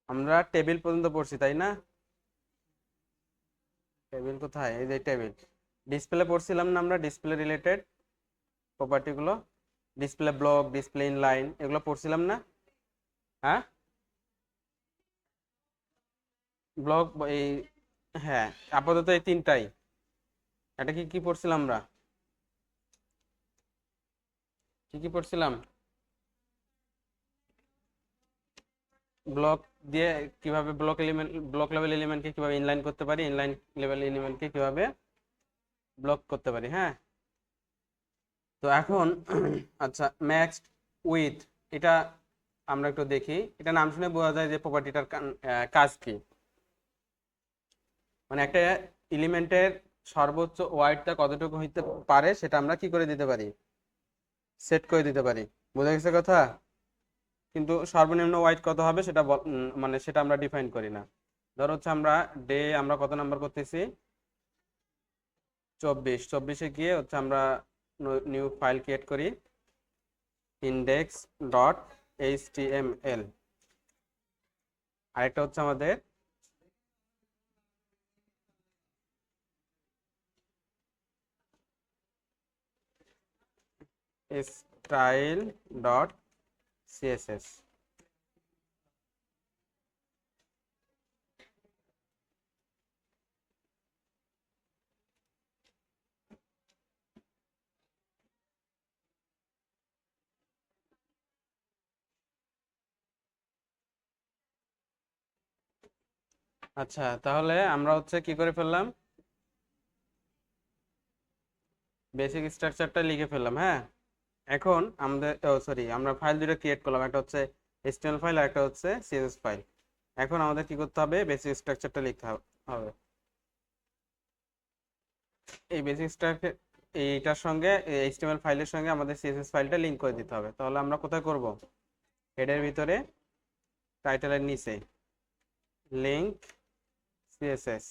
আমরা টেবিল পর্যন্ত পড়ছি তাই না? টেবিল কোথায়? এই যে টেবিল। ডিসপ্লে পড়ছিলাম না আমরা? ডিসপ্লে রিলেটেড প্রপার্টিগুলো, ডিসপ্লে ব্লক, ডিসপ্লে ইনলাইন, এগুলো পড়ছিলাম না? হ্যাঁ, ব্লক এই, হ্যাঁ, আপাতত এই তিনটাই। এটা কি কি পড়ছিলাম আমরা? কি কি পড়ছিলাম? ব্লক দিয়ে কিভাবে ব্লক এলিমেন্ট, ব্লক লেভেল এলিমেন্টকে কিভাবে ইনলাইন করতে পারি, ইনলাইন লেভেল এলিমেন্টকে কিভাবে ব্লক করতে পারি। হ্যাঁ, তো এখন আচ্ছা, ম্যাক্সড উইথ, এটা আমরা একটু দেখি। এটা নাম শুনে বোঝা যায় যে প্রপার্টিটার কাজ কি। মানে একটা এলিমেন্টের সর্বোচ্চ ওয়াইডটা কতটুকু হইতে পারে সেটা আমরা কি করে দিতে পারি, সেট করে দিতে পারি। বোঝা গেছে কথা? কিন্তু সর্বনিম্ন ওয়াইড কত হবে সেটা মানে সেটা আমরা ডিফাইন করি না। ধর হচ্ছে আমরা ডে আমরা কত নাম্বার করতেছি, 24। 24-এ গিয়ে হচ্ছে আমরা নিউ ফাইল ক্রিয়েট করি, ইন্ডেক্স ডট এইচটিএমএল। আরেকটা হচ্ছে আমাদের স্টাইল ডট সিএসএস। আচ্ছা, তাহলে আমরা হচ্ছে কি করে ফেললাম, বেসিক স্ট্রাকচারটা লিখে ফেললাম। হ্যাঁ, এখন আমাদের, সরি, আমরা ফাইল দুটো ক্রিয়েট করলাম, একটা হচ্ছে HTML ফাইল আর একটা হচ্ছে CSS ফাইল। এখন আমাদের কি করতে হবে, বেসিক স্ট্রাকচারটা লিখতে হবে। এই বেসিক স্ট্রাকচার, এইটার সঙ্গে HTML ফাইলের সঙ্গে আমাদের CSS ফাইলটা লিংক করে দিতে হবে। তাহলে আমরা কোথায় করব, হেডের ভিতরে টাইটেলের নিচে লিংক CSS,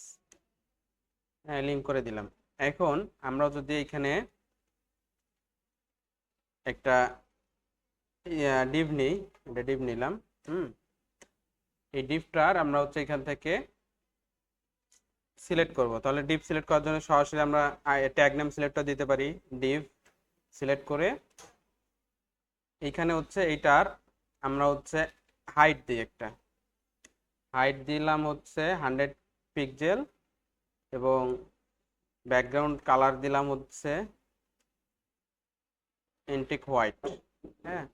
হ্যাঁ, লিংক করে দিলাম। এখন আমরা যদি এখানে একটা ডিভ নিই, এটা ডিভ নিলাম। হুম, এই ডিভটার আমরা হচ্ছে এখান থেকে সিলেক্ট করব। তাহলে ডিভ সিলেক্ট করার জন্য সরাসরি আমরা ট্যাগ নেম সিলেক্টর দিতে পারি। ডিভ সিলেক্ট করে এইখানে হচ্ছে এইটার আমরা হচ্ছে হাইট দিই, একটা হাইট দিলাম হচ্ছে 100 পিক্সেল, এবং ব্যাকগ্রাউন্ড কালার দিলাম হচ্ছে এন্টিক হোয়াইট। হ্যাঁ,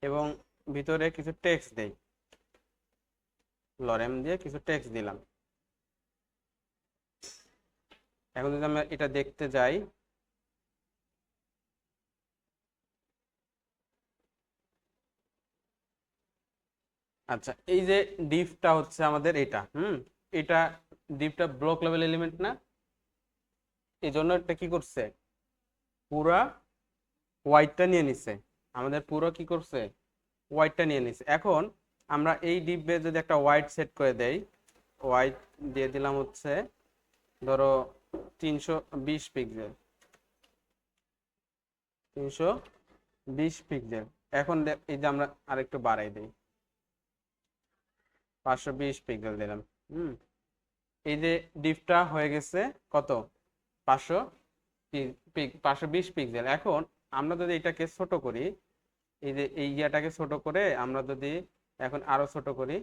এবং ভিতরে কিছু টেক্সট দেই, লরেম দিয়ে কিছু টেক্সট দিলাম। এখন যদি আমরা এটা দেখতে যাই, আচ্ছা, এই যে ডিভটা হচ্ছে আমাদের এটা, এটা ডিভটা ব্লক লেভেল এলিমেন্ট না, এই জন্য এটা কি করছে, পুরা হোয়াইটটা নিয়ে নিছে। আমাদের পুরো কি করছে, হোয়াইটটা নিয়ে নিছে। এখন আমরা এই ডিভে যদি একটা হোয়াইট সেট করে দেই, হোয়াইট দিয়ে দিলাম হচ্ছে ধরো 320 পিক্সেল, 320 পিক্সেল। এখন এই যে আমরা আরেকটু বাড়াই দিই, 520 পিক্সেল দিলাম। হুম, এই যে ডিপটা হয়ে গেছে কত, 500 520 পিক্সেল। এখন আমরা যদি এটাকে ছোট করি, এই যে এই ইয়াটাকে ছোট করে আমরা যদি এখন আরো ছোট করি,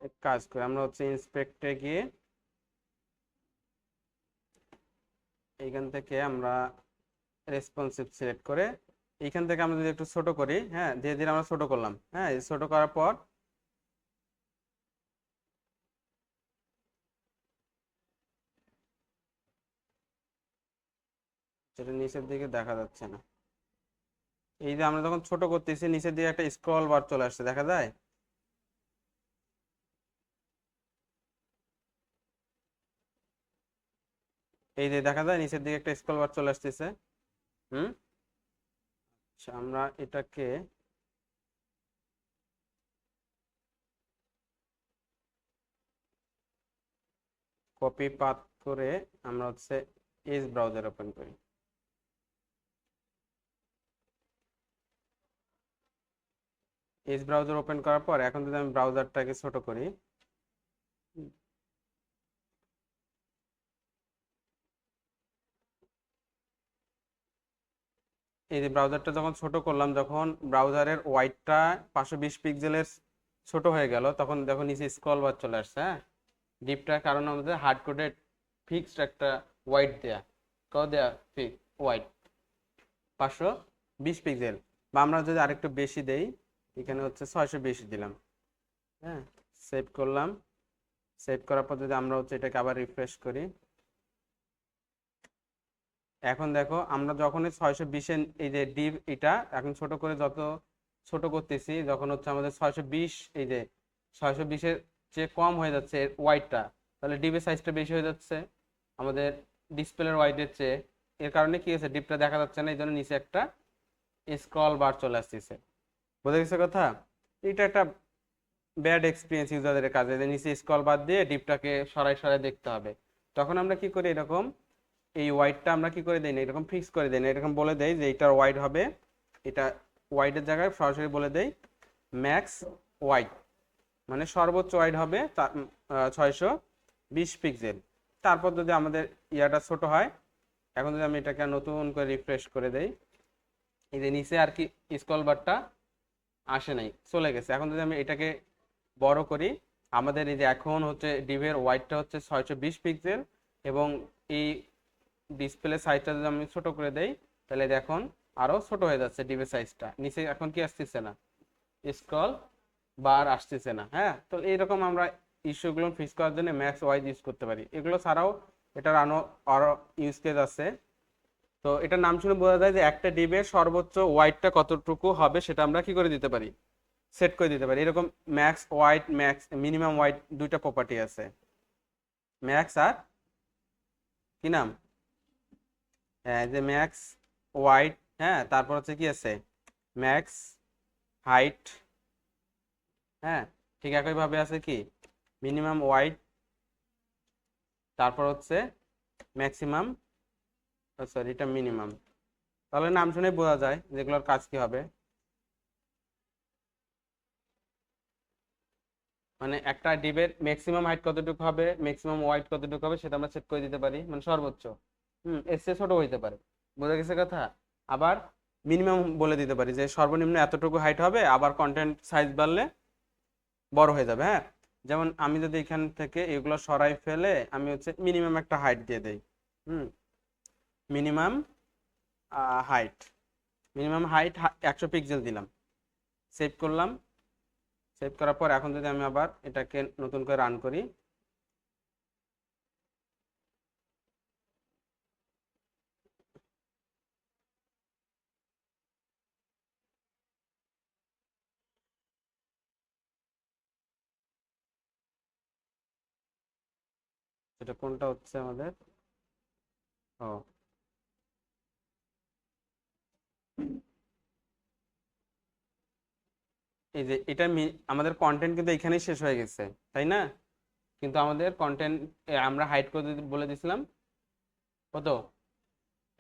এক কাজ করি, আমরা হচ্ছে ইন্সপেক্টে গিয়ে এইখান থেকে আমরা রেসপন্সিভ সিলেক্ট করে এইখান থেকে আমরা যদি একটু ছোট করি, হ্যাঁ, ধীরে ধীরে আমরা ছোট করলাম। হ্যাঁ, এই ছোট করার পর সেটা নিচের দিকে দেখা যাচ্ছে না। এই যে আমরা যখন ছোট করতেছি নিচের দিকে একটা স্ক্রল বার চলে আসছে, দেখা যায়? এই যে দেখা যায় নিচের দিকে একটা স্ক্রল বার চলে আসতেছে। হুম, আচ্ছা, আমরা এটাকে কপি পাথ করে আমরা হচ্ছে এজ ব্রাউজার ওপেন করি। এজ ব্রাউজার ওপেন করার পর এখন যদি আমি ব্রাউজারটাকে ছোট করি, এই যে ব্রাউজারটা যখন ছোট করলাম, যখন ব্রাউজারের ওয়াইডটা 520 পিক্সেলের ছোট হয়ে গেল, তখন দেখো নিচে স্ক্রল বার চলে আসছে। হ্যাঁ, ডিপটার কারণ আমাদের হার্ড কোডেড ফিক্সড একটা ওয়াইড দেয়া, দেয়া ফিক্স ওয়াইড 520 পিক্সেল। বা আমরা যদি আরেকটু বেশি দেই, এখানে হচ্ছে 620 দিলাম। হ্যাঁ, সেভ করলাম। সেভ করার পর যদি আমরা হচ্ছে এটাকে আবার রিফ্রেশ করি, এখন দেখো আমরা যখন 620 এই যে ডিভ এটা এখন ছোট করে যত ছোট করতেছি, যখন হচ্ছে আমাদের 620 এই যে 620-এর চেয়ে কম হয়ে যাচ্ছে এর ওয়াইডটা, তাহলে ডিভের সাইজটা বেশি হয়ে যাচ্ছে আমাদের ডিসপ্লের ওয়াইডের চেয়ে। এর কারণে কি হচ্ছে, ডিপটা দেখা যাচ্ছে না, এই জন্য নিচে একটা স্ক্রল বার চলে আসতেছে। বোঝা গেছে কথা? এটা একটা ব্যাড এক্সপিরিয়েন্স ইউজারদের কাজে, যে নিচে স্ক্রল বার দিয়ে ডিপটাকে সরাই সরাই দেখতে হবে। তখন আমরা কি করি, এরকম এই ওয়াইডটা আমরা কি করে দেই না, এরকম ফিক্স করে দেই না, এরকম বলে দেই যে এটার ওয়াইড হবে, এটা ওয়াইডের জায়গায় সরাসরি বলে দেই ম্যাক্স ওয়াইড, মানে সর্বোচ্চ ওয়াইড হবে 620 পিক্সেল। তারপর যদি আমাদের ইয়াটা ছোট হয়, এখন যদি আমি এটাকে নতুন করে রিফ্রেশ করে দেই, এই যে নিচে আর কি স্ক্রল বারটা আসে নাই, চলে গেছে। এখন যদি আমি এটাকে বড় করি, আমাদের এই যে এখন হচ্ছে ডিভের ওয়াইডটা হচ্ছে 620 পিক্সেল, এবং এই ডিসপ্লে সাইজটা যদি আমি ছোট করে দেই, তাহলে এখন আরো ছোট হয়ে যাচ্ছে ডিভের সাইজটা, নিচে এখন কি আসতেছে না, স্ক্রল বার আসতেছে না। হ্যাঁ, তো এইরকম আমরা ইস্যুগুলো ফিক্স করার জন্য ম্যাক্স ওয়াইজ ইউজ করতে পারি। এগুলো ছাড়াও এটার আরো ইউজ কেস আছে। তো এটার নাম শুনে বোঝা যায় যে একটা ডিভের সর্বোচ্চ ওয়াইডটা কতটুকু হবে, সেটা আমরা কি করে দিতে পারি, সেট করে দিতে পারি। এরকম max wide, max minimum wide দুইটা প্রপার্টি আছে, ম্যাক্স আর কি নাম, হ্যাঁ যে ম্যাক্স ওয়াইড। হ্যাঁ, তারপর হচ্ছে কি আছে, ম্যাক্স হাইট। হ্যাঁ, ঠিক একইভাবে আছে কি মিনিমাম ওয়াইড, তারপর হচ্ছে ম্যাক্সিমাম, সরি এটা মিনিমাম। তাহলে নাম শুনে বোঝা যায় যেগুলোর কাজ কি হবে। মানে একটা ডিবের ম্যাক্সিমাম হাইট কতটুকু হবে, ম্যাক্সিমাম ওয়াইড কতটুকু হবে, সেটা আমরা সেট করে দিতে পারি, মানে সর্বোচ্চ। এর চেয়ে ছোট হইতে পারে। বোঝা গেছে কথা? আবার মিনিমাম বলে দিতে পারি যে সর্বনিম্ন এতটুকু হাইট হবে, আবার কন্টেন্ট সাইজ বাড়লে বড় হয়ে যাবে। হ্যাঁ, যেমন আমি যদি এখান থেকে এগুলো সরাই ফেলে আমি হচ্ছে মিনিমাম একটা হাইট দিয়ে দেই। হুম, minimum height, minimum height 100 pixel দিলাম। সেভ করলাম। সেভ করার পর এখন যদি আমি আবার এটাকে নতুন করে রান করি, সেটা কোনটা হচ্ছে আমাদের, ও এই যে এটা আমাদের কন্টেন্ট কিন্তু এখানেই শেষ হয়ে গেছে, তাই না? কিন্তু আমাদের কন্টেন্ট আমরা হাইট করে বলে দিছিলাম কত,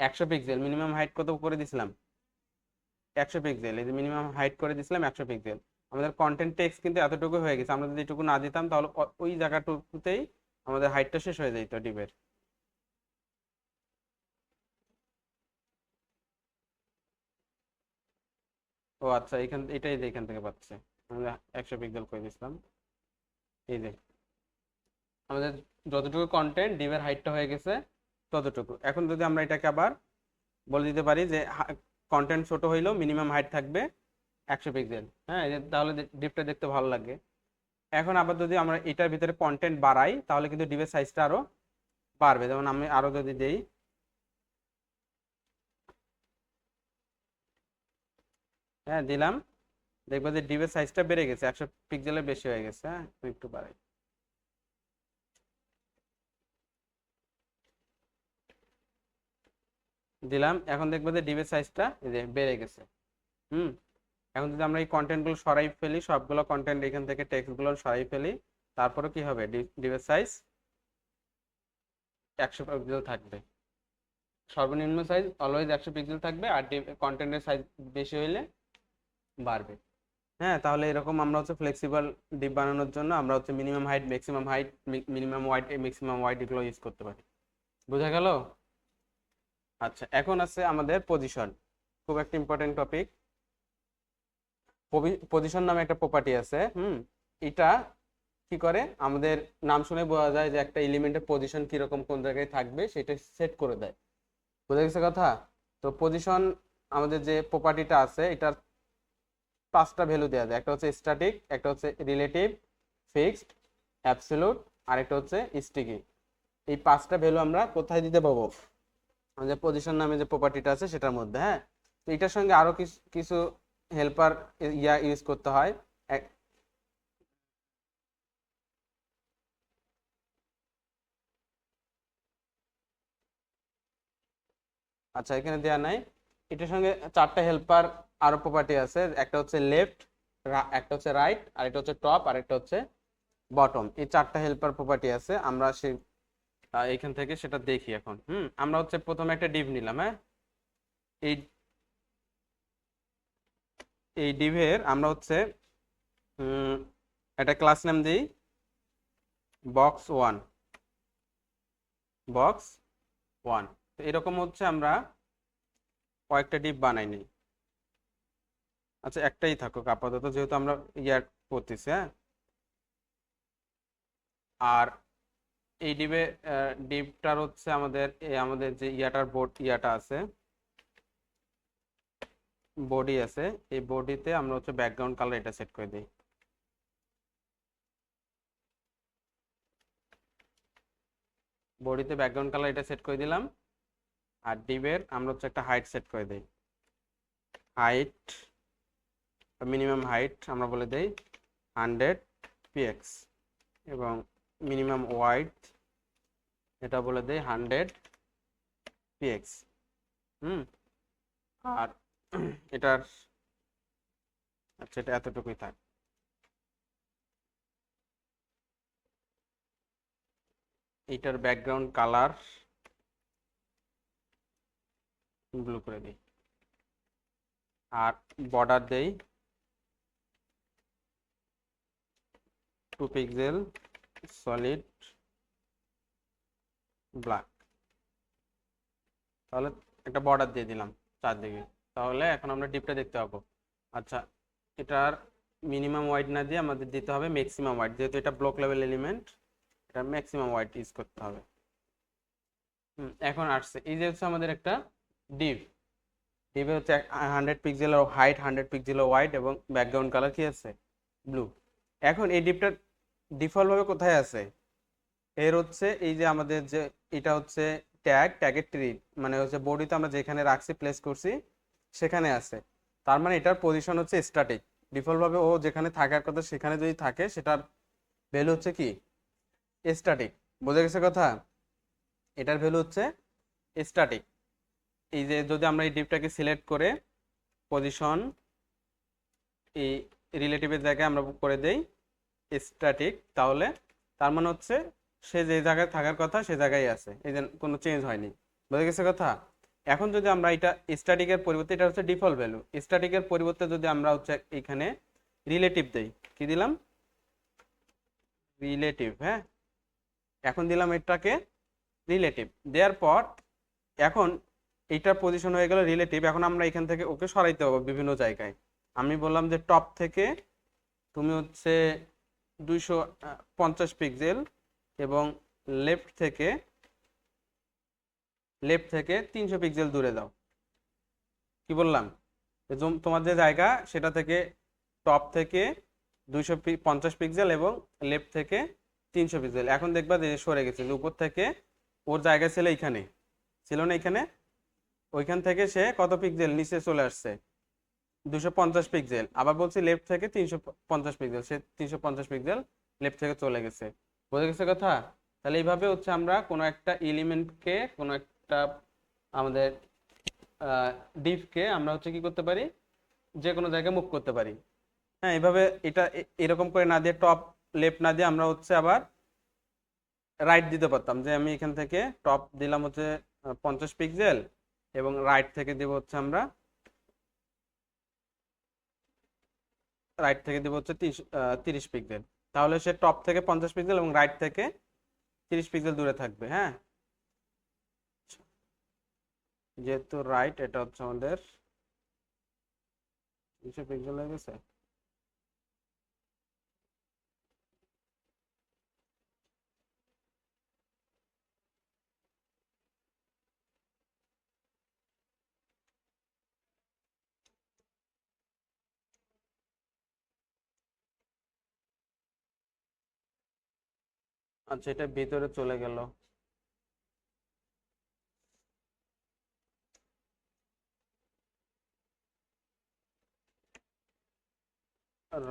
100 পিক্সেল। মিনিমাম হাইট কত করে দিছিলাম, 100 পিক্সেল। এই যে মিনিমাম হাইট করে দিছিলাম 100 পিক্সেল। আমাদের কন্টেন্ট টেক্সট কিন্তু এতটুকু হয়ে গেছে, আমরা যদি এটুকু না দিতাম তাহলে ওই জায়গাটুকুতেই আমাদের হাইটটা শেষ হয়ে যেত ডিবের। ও আচ্ছা, এটাই যে এখান থেকে পাচ্ছে, আমরা 100 পিক্সেল করে দিছিলাম। এই যে আমাদের যতটুকু কন্টেন্ট ডিবের হাইটটা হয়ে গেছে ততটুকু। এখন যদি আমরা এটাকে আবার বলে দিতে পারি যে কন্টেন্ট ছোট হইলেও মিনিমাম হাইট থাকবে 100 পিক্সেল। হ্যাঁ, তাহলে ডিপটা দেখতে ভালো লাগে। এখন আবার যদি আমরা এটার ভিতরে কন্টেন্ট বাড়াই, তাহলে কিন্তু ডিবের সাইজটা আরো বাড়বে। যেমন আমি আরো যদি দেই, হ্যাঁ দিলাম, দেখবো যে ডিবের সাইজটা বেড়ে গেছে, 100 পিক্সেলের বেশি হয়ে গেছে। হ্যাঁ, একটু বাড়াই, দিলাম। এখন দেখবো যে ডিবের সাইজটা এই যে বেড়ে গেছে। হুম, এখন যদি আমরা এই কন্টেন্ট গুলো সরাই ফেলি, সবগুলো কন্টেন্ট এখান থেকে টেক্সট গুলো সরাই ফেলি, তারপরে কি হবে, ডিবের সাইজ 100 পিক্সেল থাকবে, সর্বনিম্ন সাইজ অলওয়েজ 100 পিক্সেল থাকবে, আর কন্টেন্টের সাইজ বেশি হইলে বাড়বে। হ্যাঁ, তাহলে এরকম আমরা হচ্ছে ফ্লেক্সিবল ডিপ বানানোর জন্য আমরা হচ্ছে minimum height minimum wide maximum wide এগুলো ইউজ করতে পারি। বোঝা গেল? আচ্ছা, এখন আছে আমাদের পজিশন, খুব একটা ইম্পর্টেন্ট টপিক। পজিশন নামে একটা প্রপার্টি আছে। এটা কি করে, আমাদের নাম শুনে বোঝা যায় যে একটা এলিমেন্টের পজিশন কিরকম কোন জায়গায় থাকবে সেটা সেট করে দেয়। বুঝা গেছে কথা? তো পজিশন আমাদের যে প্রপার্টিটা আছে এটার 5টা ভ্যালু দেওয়া যায়। একটা হচ্ছে স্ট্যাটিক, একটা হচ্ছে রিলেটিভ, ফিক্সড, অ্যাবসলিউট, আর একটা হচ্ছে স্টিকি। এই 5টা ভ্যালু আমরা কোথায় দিতে পাবো? আমাদের পজিশন নামে যে প্রপার্টিটা আছে সেটার মধ্যে। হ্যাঁ, তো এটার সঙ্গে আরো কিছু কিছু হেল্পার ইউজ করতে হয়। আচ্ছা, এখানে দেয়া নাই। এটার সঙ্গে 4টা হেল্পার আরো প্রপার্টি আছে। একটা হচ্ছে লেফট, একটা হচ্ছে রাইট, আর একটা হচ্ছে টপ, আর একটা হচ্ছে বটম। এই 4টা হেল্পার প্রপার্টি আছে। আমরা সেই এইখান থেকে সেটা দেখি এখন। আমরা হচ্ছে প্রথমে একটা ডিভ নিলাম। হ্যাঁ, এই এই ডিভের আমরা হচ্ছে একটা ক্লাস নেম দিই box1, box1। তো এরকম হচ্ছে আমরা কয়েকটা ডিভ বানাই নিই। আচ্ছা, একটাই থাকুক আপাতত, যেহেতু আমরা ইয়ার করতেছি। হ্যাঁ, আর এই ডিভটার হচ্ছে আমাদের যে ইয়াটা আছে, বডি আছে, এই বডিতে আমরা হচ্ছে ব্যাকগ্রাউন্ড কালার এটা সেট করে দিই। বডিতে ব্যাকগ্রাউন্ড কালার এটা সেট করে দিলাম। আর ডিভের আমরা হচ্ছে একটা হাইট সেট করে দিই। হাইট, মিনিমাম হাইট আমরা বলে দেই 100 px, এবং মিনিমাম ওয়াইড এটা বলে দেই 100 px। আর এটার, আচ্ছা, এটা এতটুকুই থাক। এইটার ব্যাকগ্রাউন্ড কালার ব্লু করে দিই, আর বর্ডার দেই 2 পিক্সেল সলিড ব্ল্যাক। তাহলে একটা বর্ডার দিয়ে দিলাম চারদিকে। তাহলে এখন আমরা ডিপটা দেখতে পাবো। আচ্ছা, এটার মিনিমাম ওয়াইড না দিয়ে আমাদের দিতে হবে ম্যাক্সিমাম ওয়াইড, যেহেতু এটা ব্লক লেভেল এলিমেন্ট, এটা ম্যাক্সিমাম ওয়াইড ইউজ করতে হবে। এখন আসছে এই যে হচ্ছে আমাদের একটা ডিভ। ডিভে হচ্ছে 100 পিক্সেল হাইট, 100 পিক্সেল ওয়াইড, এবং ব্যাকগ্রাউন্ড কালার কি আছে? ব্লু। এখন এই ডিভটা ডিফল্ট ভাবে কোথায় আছে? এর হচ্ছে এই যে আমাদের যে এটা হচ্ছে ট্যাগের ট্রি, মানে হচ্ছে বডিতে আমরা যেখানে রাখছি প্লেস করছি সেখানে আছে। তার মানে এটার পজিশন হচ্ছে স্ট্যাটিক। ডিফল্ট ভাবে ও যেখানে থাকার কথা সেখানে যদি থাকে সেটার ভ্যালু হচ্ছে কি? স্ট্যাটিক। বোঝা গেছে কথা? এটার ভ্যালু হচ্ছে স্ট্যাটিক। এই যে যদি আমরা এই ডিপটাকে সিলেক্ট করে পজিশন এই রিলেটিভের জায়গায় আমরা করে দেই স্ট্যাটিক, তাহলে তার মানে হচ্ছে সে যে জায়গায় থাকার কথা সে জায়গায় আছে, এই যে কোনো চেঞ্জ হয়নি। বুঝে গেছে কথা? এখন যদি আমরা এটা স্ট্যাটিকের পরিবর্তে, এটা হচ্ছে ডিফল্ট ভ্যালু, স্ট্যাটিকের পরিবর্তে যদি আমরা হচ্ছে এখানে রিলেটিভ দেই, কি দিলাম? রিলেটিভ। হ্যাঁ, এখন দিলাম এটাকে রিলেটিভ দেওয়ার পর এখন এইটার পজিশন হয়ে গেল রিলেটিভ। এখন আমরা এখান থেকে ওকে সরাইতে হবে বিভিন্ন জায়গায়। আমি বললাম যে টপ থেকে তুমি হচ্ছে 250 পিক্সেল, এবং লেফট থেকে 300 পিক্সেল দূরে যাও। কি বললাম? তোমার যে জায়গা সেটা থেকে টপ থেকে 250 পিক্সেল এবং লেফট থেকে 300 পিক্সেল। এখন দেখবা যে সরে গেছে, যে উপর থেকে ওর জায়গা ছিল এইখানে, ছিল না এখানে, ওইখান থেকে সে কত পিক্সেল নিচে চলে আসছে? 250 পিক্সেল। আবার বলছি লেফট থেকে 350 পিক্সেল, সে 350 পিক্সেল লেফট থেকে চলে গেছে। বোঝা গেছে কথা? তাহলে এইভাবে হচ্ছে আমরা কোনো একটা এলিমেন্টকে, কোনো একটা আমাদের ডিভকে আমরা হচ্ছে কি করতে পারি, যে কোনো জায়গায় মুভ করতে পারি। হ্যাঁ, এইভাবে এটা এরকম করে না দিয়ে, টপ লেফট না দিয়ে আমরা হচ্ছে আবার রাইট দিতে পারতাম, যে আমি এখান থেকে টপ দিলাম হচ্ছে 50 পিক্সেল, এবং রাইট থেকে দিব হচ্ছে আমরা, রাইট থেকে দিব হচ্ছে 30 পিক্সেল। তাহলে সে টপ থেকে 50 পিক্সেল এবং রাইট থেকে 30 পিক্সেল দূরে থাকবে। হ্যাঁ, যেহেতু রাইট এটা হচ্ছে আমাদের 30 পিক্সেল হয়ে গেছে। আচ্ছা, এটা ভিতরে চলে গেল।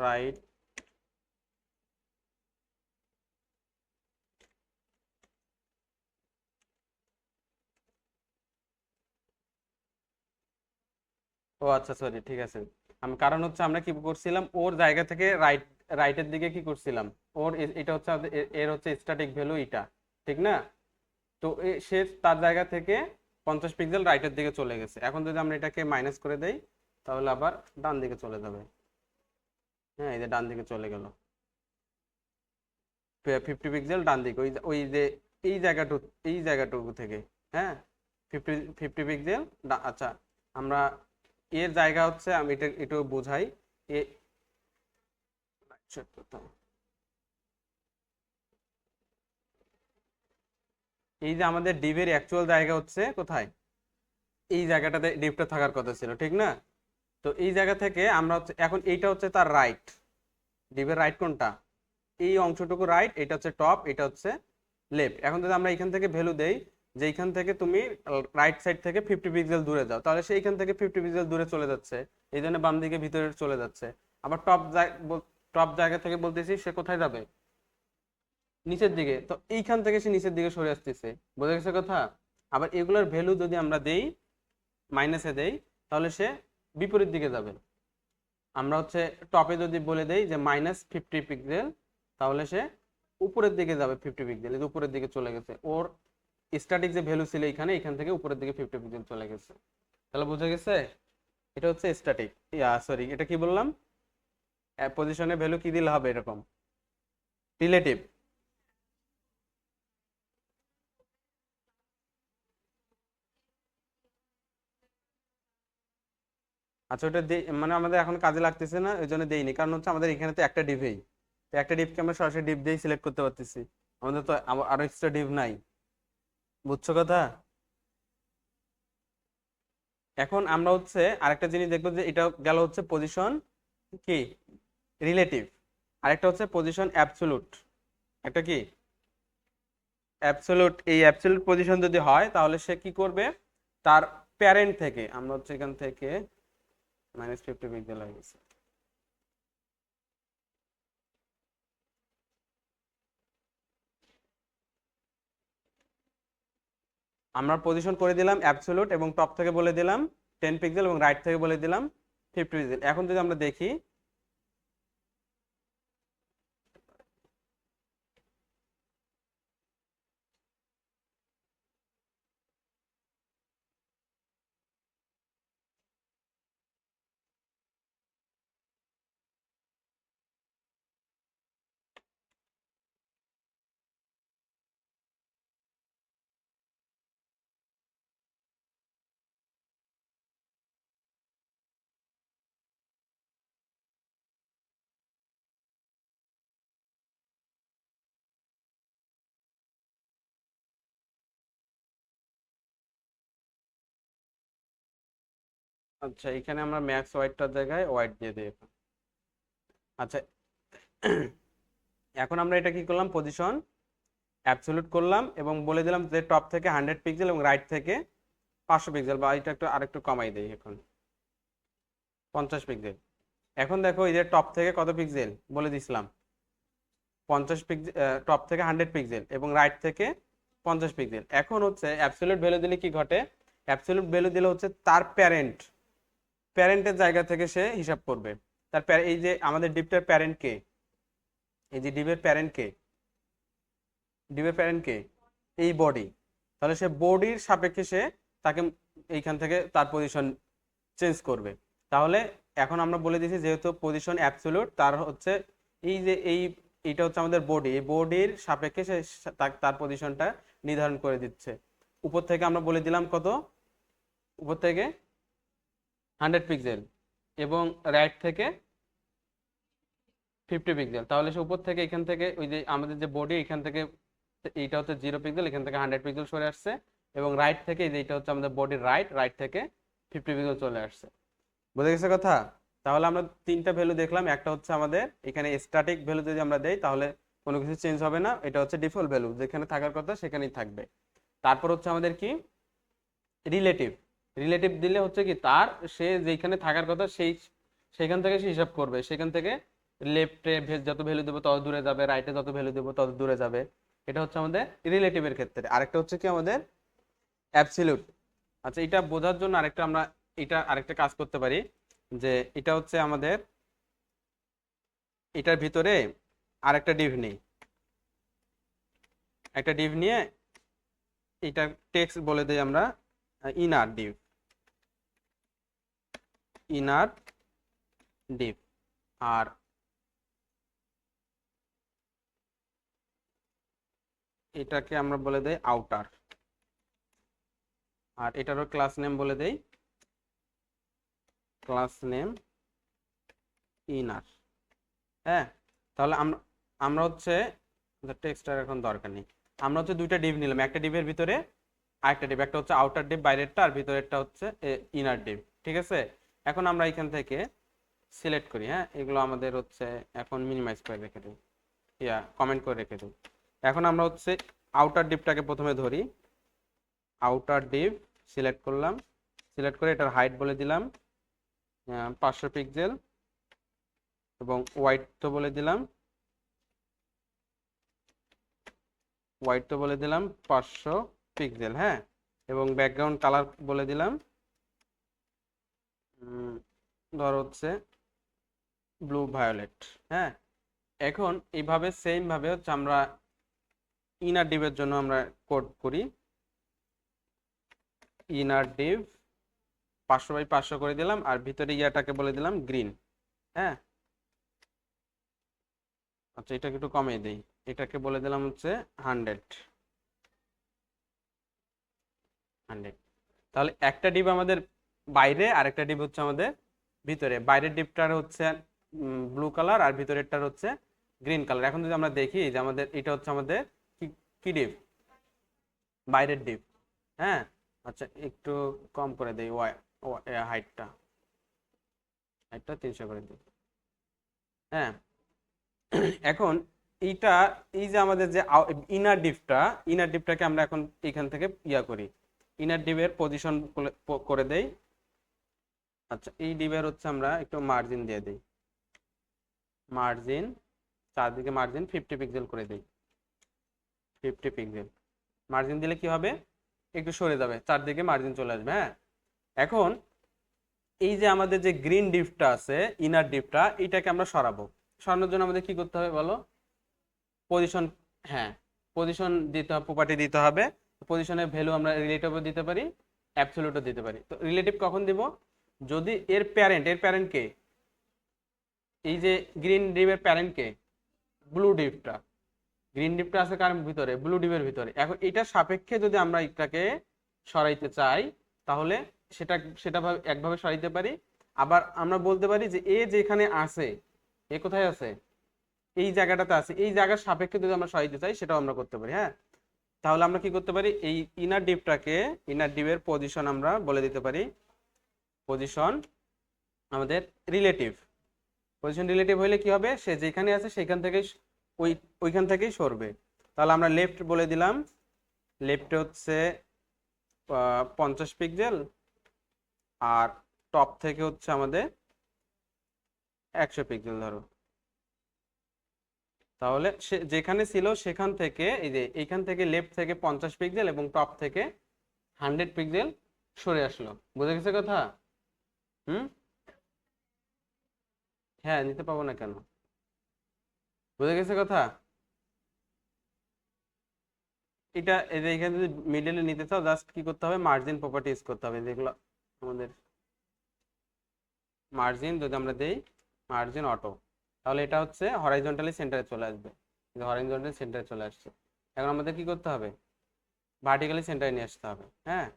রাইট, ও আচ্ছা সরি, ঠিক আছে। কারণ হচ্ছে আমরা কি করছিলাম, ওর জায়গা থেকে রাইটের দিকে কি করছিলাম, ওর এটা হচ্ছে এর হচ্ছে স্ট্যাটিক ভ্যালু এটা, ঠিক না? তো সে তার জায়গা থেকে 50 পিক্সেল রাইটের দিকে চলে গেছে। এখন যদি আমরা এটাকে মাইনাস করে দেই, তাহলে আবার ডান দিকে চলে যাবে। হ্যাঁ, এই যে ডান দিকে চলে গেল 50 পিক্সেল ডান দিকে, ওই ওই যে এই জায়গাটুকু, এই জায়গাটুকু থেকে। হ্যাঁ, ফিফটি 50 পিক্সেল। আচ্ছা, আমরা এর জায়গা হচ্ছে, আমি এটা একটু বোঝাই। এ এই যে আমাদের ডিভের অ্যাকচুয়াল জায়গা হচ্ছে কোথায়, এই জায়গাটাতে ডিভটা থাকার কথা ছিল, ঠিক না? তো এই জায়গা থেকে আমরা হচ্ছে এখন এইটা হচ্ছে তার রাইট, ডিভের রাইট কোনটা, এই অংশটুকু রাইট, এটা হচ্ছে টপ, এটা হচ্ছে লেফট। এখন যদি আমরা এখান থেকে ভ্যালু দেই যে এইখান থেকে তুমি রাইট সাইড থেকে 50 পিক্সেল দূরে যাও, তাহলে সে এইখান থেকে 50 পিক্সেল দূরে চলে যাচ্ছে, এই জন্য বাম দিকে ভিতরে চলে যাচ্ছে। আবার টপ জায়গা থেকে বলতেছি সে কোথায় যাবে, নিচের দিকে। তো এইখান থেকে সে নিচের দিকে সরে আসতেছে, বোঝা গেছে কথা? আবার এগুলোর ভ্যালু যদি আমরা দেই, মাইনাসে দেই, তাহলে সে বিপরীত দিকে যাবে। আমরা হচ্ছে টপে যদি বলে দেই যে -50 পিক্সেল, তাহলে সে উপরের দিকে যাবে 50 পিক্সেল, এই যে উপরের দিকে চলে গেছে। ওর স্ট্যাটিক যে ভ্যালু ছিল এখানে, এখান থেকে উপরের দিকে 50 পিক্সেল চলে গেছে। তাহলে বুঝা গেছে? এটা হচ্ছে স্ট্যাটিক, সরি এটা কি বললাম, পজিশনের ভ্যালু কি দিলে হবে এরকম, রিলেটিভ। আচ্ছা, ওটা মানে আমাদের এখন কাজে লাগতেছে না, ওই জন্য দেইনি। কারণ হচ্ছে আমাদের এখানে তো একটা ডিভেই, তো একটা ডিভকে আমরা সরাসরি ডিভ দিয়েই সিলেক্ট করতে পারতেছি, আমাদের তো আরো এক্সট্রা ডিভ নাই। বুঝছো কথা? এখন আমরা হচ্ছে আরেকটা জিনিস দেখবো, যে এটা গেল হচ্ছে পজিশন কি, রিলেটিভ। আরেকটা হচ্ছে পজিশন অ্যাবসোলুট। একটা কি, অ্যাবসোলুট। এই অ্যাবসোলুট পজিশন যদি হয়, তাহলে সে কি করবে, তার প্যারেন্ট থেকে, আমরা হচ্ছে এখান থেকে -50 পিক্সেল হয়ে গেছে। আমরা পজিশন করে দিলাম অ্যাবসোলুট, এবং টপ থেকে বলে দিলাম 10 পিক্সেল, এবং রাইট থেকে বলে দিলাম 50 পিক্সেল। এখন যদি আমরা দেখি, আচ্ছা এখানে আমরা ম্যাক্স হোয়াইটটার জায়গায় হোয়াইট দিয়ে দিই এখন। আচ্ছা, এখন আমরা এটা কি করলাম, পজিশন অ্যাবসোলুট করলাম, এবং বলে দিলাম যে টপ থেকে 100 পিক্সেল এবং রাইট থেকে 500 পিক্সেল, বা এটা একটু আরেকটু কমাই দেই এখন 50 পিক্সেল। এখন দেখো, এই যে টপ থেকে কত পিক্সেল বলে দিছিলাম, 50 পিক্সেল, টপ থেকে 100 পিক্সেল এবং রাইট থেকে 50 পিক্সেল। এখন হচ্ছে অ্যাবসলিউট ভ্যালু দিলে কি ঘটে, অ্যাবসলিউট ভ্যালু দিলে হচ্ছে তার প্যারেন্টের জায়গা থেকে সে হিসাব করবে। এই যে আমাদের ডিপটার প্যারেন্ট কে, এই যে ডিপের প্যারেন্ট কে, ডিভের প্যারেন্ট কে? এই বডি। তাহলে সে বডির সাপেক্ষে সে তাকে এইখান থেকে তার পজিশন চেঞ্জ করবে। তাহলে এখন আমরা বলে দিয়েছি যেহেতু পজিশন অ্যাবসলিউট, তার হচ্ছে এই যে এইটা হচ্ছে আমাদের বডি, এই বডির সাপেক্ষে সে তার পজিশনটা নির্ধারণ করে দিচ্ছে। উপর থেকে আমরা বলে দিলাম কত, উপর থেকে 100 পিক্সেল এবং রাইট থেকে 50 পিক্সেল। তাহলে সে উপর থেকে এখান থেকে ওই যে আমাদের যে বডি এখান থেকে এইটা হচ্ছে 0 পিক্সেল, এখান থেকে 100 পিক্সেল সরে আসছে, এবং রাইট থেকে এই যে এটা হচ্ছে আমাদের বডির রাইট থেকে 50 পিক্সেল চলে আসছে। বুঝে গেছে কথা? তাহলে আমরা তিনটা ভ্যালু দেখলাম। একটা হচ্ছে আমাদের এখানে স্ট্যাটিক ভ্যালু যদি আমরা দেই তাহলে কোনো কিছু চেঞ্জ হবে না, এটা হচ্ছে ডিফল্ট ভ্যালু, যেখানে থাকার কথা সেখানেই থাকবে। তারপর হচ্ছে আমাদের কি রিলেটিভ। রিলেটিভ দিলে হচ্ছে কি তার সে যেখানে থাকার কথা সেখান থেকে সে হিসাব করবে, সেখান থেকে লেফটে যত ভ্যালু দেবো তত দূরে যাবে, রাইটে যত ভ্যালু দেবো তত দূরে যাবে। এটা হচ্ছে আমাদের রিলেটিভের ক্ষেত্রে। আরেকটা হচ্ছে কি আমাদের অ্যাবসলিউট। আচ্ছা, এটা বোঝার জন্য আরেকটা কাজ করতে পারি, যে এটা হচ্ছে আমাদের এটার ভিতরে আরেকটা ডিভ নেই, একটা ডিভ নিয়ে এটা টেক্সট বলে দেই আমরা ইনার ডিভ, ইনার ডিভ। আর এটাকে আমরা বলে দেই আউটার, আর এটারও ক্লাস নেম বলে দেই ক্লাস নেম ইনার। হ্যাঁ, তাহলে আমরা আমরা হচ্ছে টেক্সটার এখন দরকার নেই, আমরা হচ্ছে দুইটা ডিভ নিলাম, একটা ডিভের ভিতরে আরেকটা ডিভ, একটা হচ্ছে আউটার ডিভ বাইরেরটা, আর ভিতরেরটা হচ্ছে ইনার ডিভ। ঠিক আছে, এখন আমরা এখান থেকে সিলেক্ট করি। হ্যাঁ, এগুলো আমাদের হচ্ছে এখন মিনিমাইজ করে রেখে দিই, কমেন্ট করে রেখে দিই। এখন আমরা হচ্ছে আউটার ডিভটাকে প্রথমে ধরি, আউটার ডিভ সিলেক্ট করলাম, সিলেক্ট করে এটার হাইট বলে দিলাম 500 পিক্সেল, এবং ওয়াইড তো বলে দিলাম 500 পিক্সেল। হ্যাঁ, এবং ব্যাকগ্রাউন্ড কালার বলে দিলাম ধর হচ্ছে ব্লু ভায়োলেট। হ্যাঁ, এখন এইভাবে সেম ভাবে হচ্ছে আমরা ইনার ডিভের জন্য আমরা কোড করি, ইনার ডিভ 500 করে দিলাম, আর ভিতরে ইয়াটাকে বলে দিলাম গ্রিন। হ্যাঁ, আচ্ছা এটাকে একটু কমিয়ে দিই, এটাকে বলে দিলাম হচ্ছে 100। তাহলে একটা ডিপ আমাদের বাইরে আর একটা ডিপ হচ্ছে আমাদের ভিতরে। বাইরের ডিপটার হচ্ছে ব্লু কালার, আর ভিতরেরটার হচ্ছে গ্রিন কালার। এখন যদি আমরা দেখি যে আমাদের এটা হচ্ছে আমাদের কি কি ডিপ, বাইরের ডিপ। হ্যাঁ, আচ্ছা একটু কম করে দেই হাইটটা, 300 করে দিই। হ্যাঁ, এখন এইটা এই যে আমাদের যে ইনার ডিপটাকে আমরা এখন এখান থেকে করি, ইনার ডিপের পজিশন করে দেই। আচ্ছা, এই ডিপের হচ্ছে আমরা একটু মার্জিন দিয়ে দিই, মার্জিন চারদিকে মার্জিন 50 পিক্সেল করে দিই, 50 পিক্সেল। মার্জিন দিলে কি হবে, একটু সরে যাবে, চারদিকে মার্জিন চলে আসবে। হ্যাঁ, এখন এই যে আমাদের যে গ্রিন ডিপটা আছে, ইনার ডিপটা, এটাকে আমরা সরাবো। সরানোর জন্য আমাদের কি করতে হবে বলো? পজিশন, হ্যাঁ পজিশন দিতে হবে, প্রপার্টি দিতে হবে। পজিশনের ভ্যালু আমরা রিলেটিভও দিতে পারি, অ্যাবসলিউটও দিতে পারি। তো রিলেটিভ কখন দিব? যদি এর প্যারেন্ট কে, এই যে গ্রিন ডিপের প্যারেন্ট কে, ব্লু ডিপটা। গ্রিন ডিপটা আছে কার ভিতরে? ব্লু ডিপের ভিতরে। এখন এটার সাপেক্ষে যদি আমরা এটাকে সরাইতে চাই তাহলে সেটা সেটা একভাবে সরাইতে পারি। আবার আমরা বলতে পারি যে এ যেখানে আছে, এ কোথায় আছে, এই জায়গাটাতে আছে, এই জায়গার সাপেক্ষে যদি আমরা সরাইতে চাই সেটাও আমরা করতে পারি। হ্যাঁ, তাহলে আমরা কি করতে পারি, এই ইনার ডিপের পজিশন আমরা বলে দিতে পারি পজিশন আমাদের রিলেটিভ। পজিশন রিলেটিভ হইলে কি হবে, সে যেখানে আছে সেখান থেকে ওইখান থেকেই সরবে। তাহলে আমরা লেফট বলে দিলাম, লেফটে হচ্ছে 50 পিক্সেল, আর টপ থেকে হচ্ছে আমাদের 100 পিক্সেল ধরো। তাহলে সে যেখানে ছিল সেখান থেকে এই যে এইখান থেকে লেফট থেকে 50 পিক্সেল এবং টপ থেকে 100 পিক্সেল সরে আসলো। বুঝে গেছে কথা? হুম, হ্যাঁ নিতে পাবো না কেন, বুঝে গেছে কথা? এটা এই যে এখানে যদি মিডলে নিতে চাও জাস্ট কি করতে হবে, মার্জিন প্রপার্টি ইউজ করতে হবে, যেগুলো আমাদের মার্জিন যদি আমরা দেই মার্জিন অটো, তাহলে এটা হচ্ছে হরাইজন্টালি সেন্টারে চলে আসবে, হরাইজন্টালি সেন্টারে চলে আসছে। এখন আমাদের কি করতে হবে, ভার্টিক্যালি সেন্টারে নিয়ে আসতে হবে। হ্যাঁ,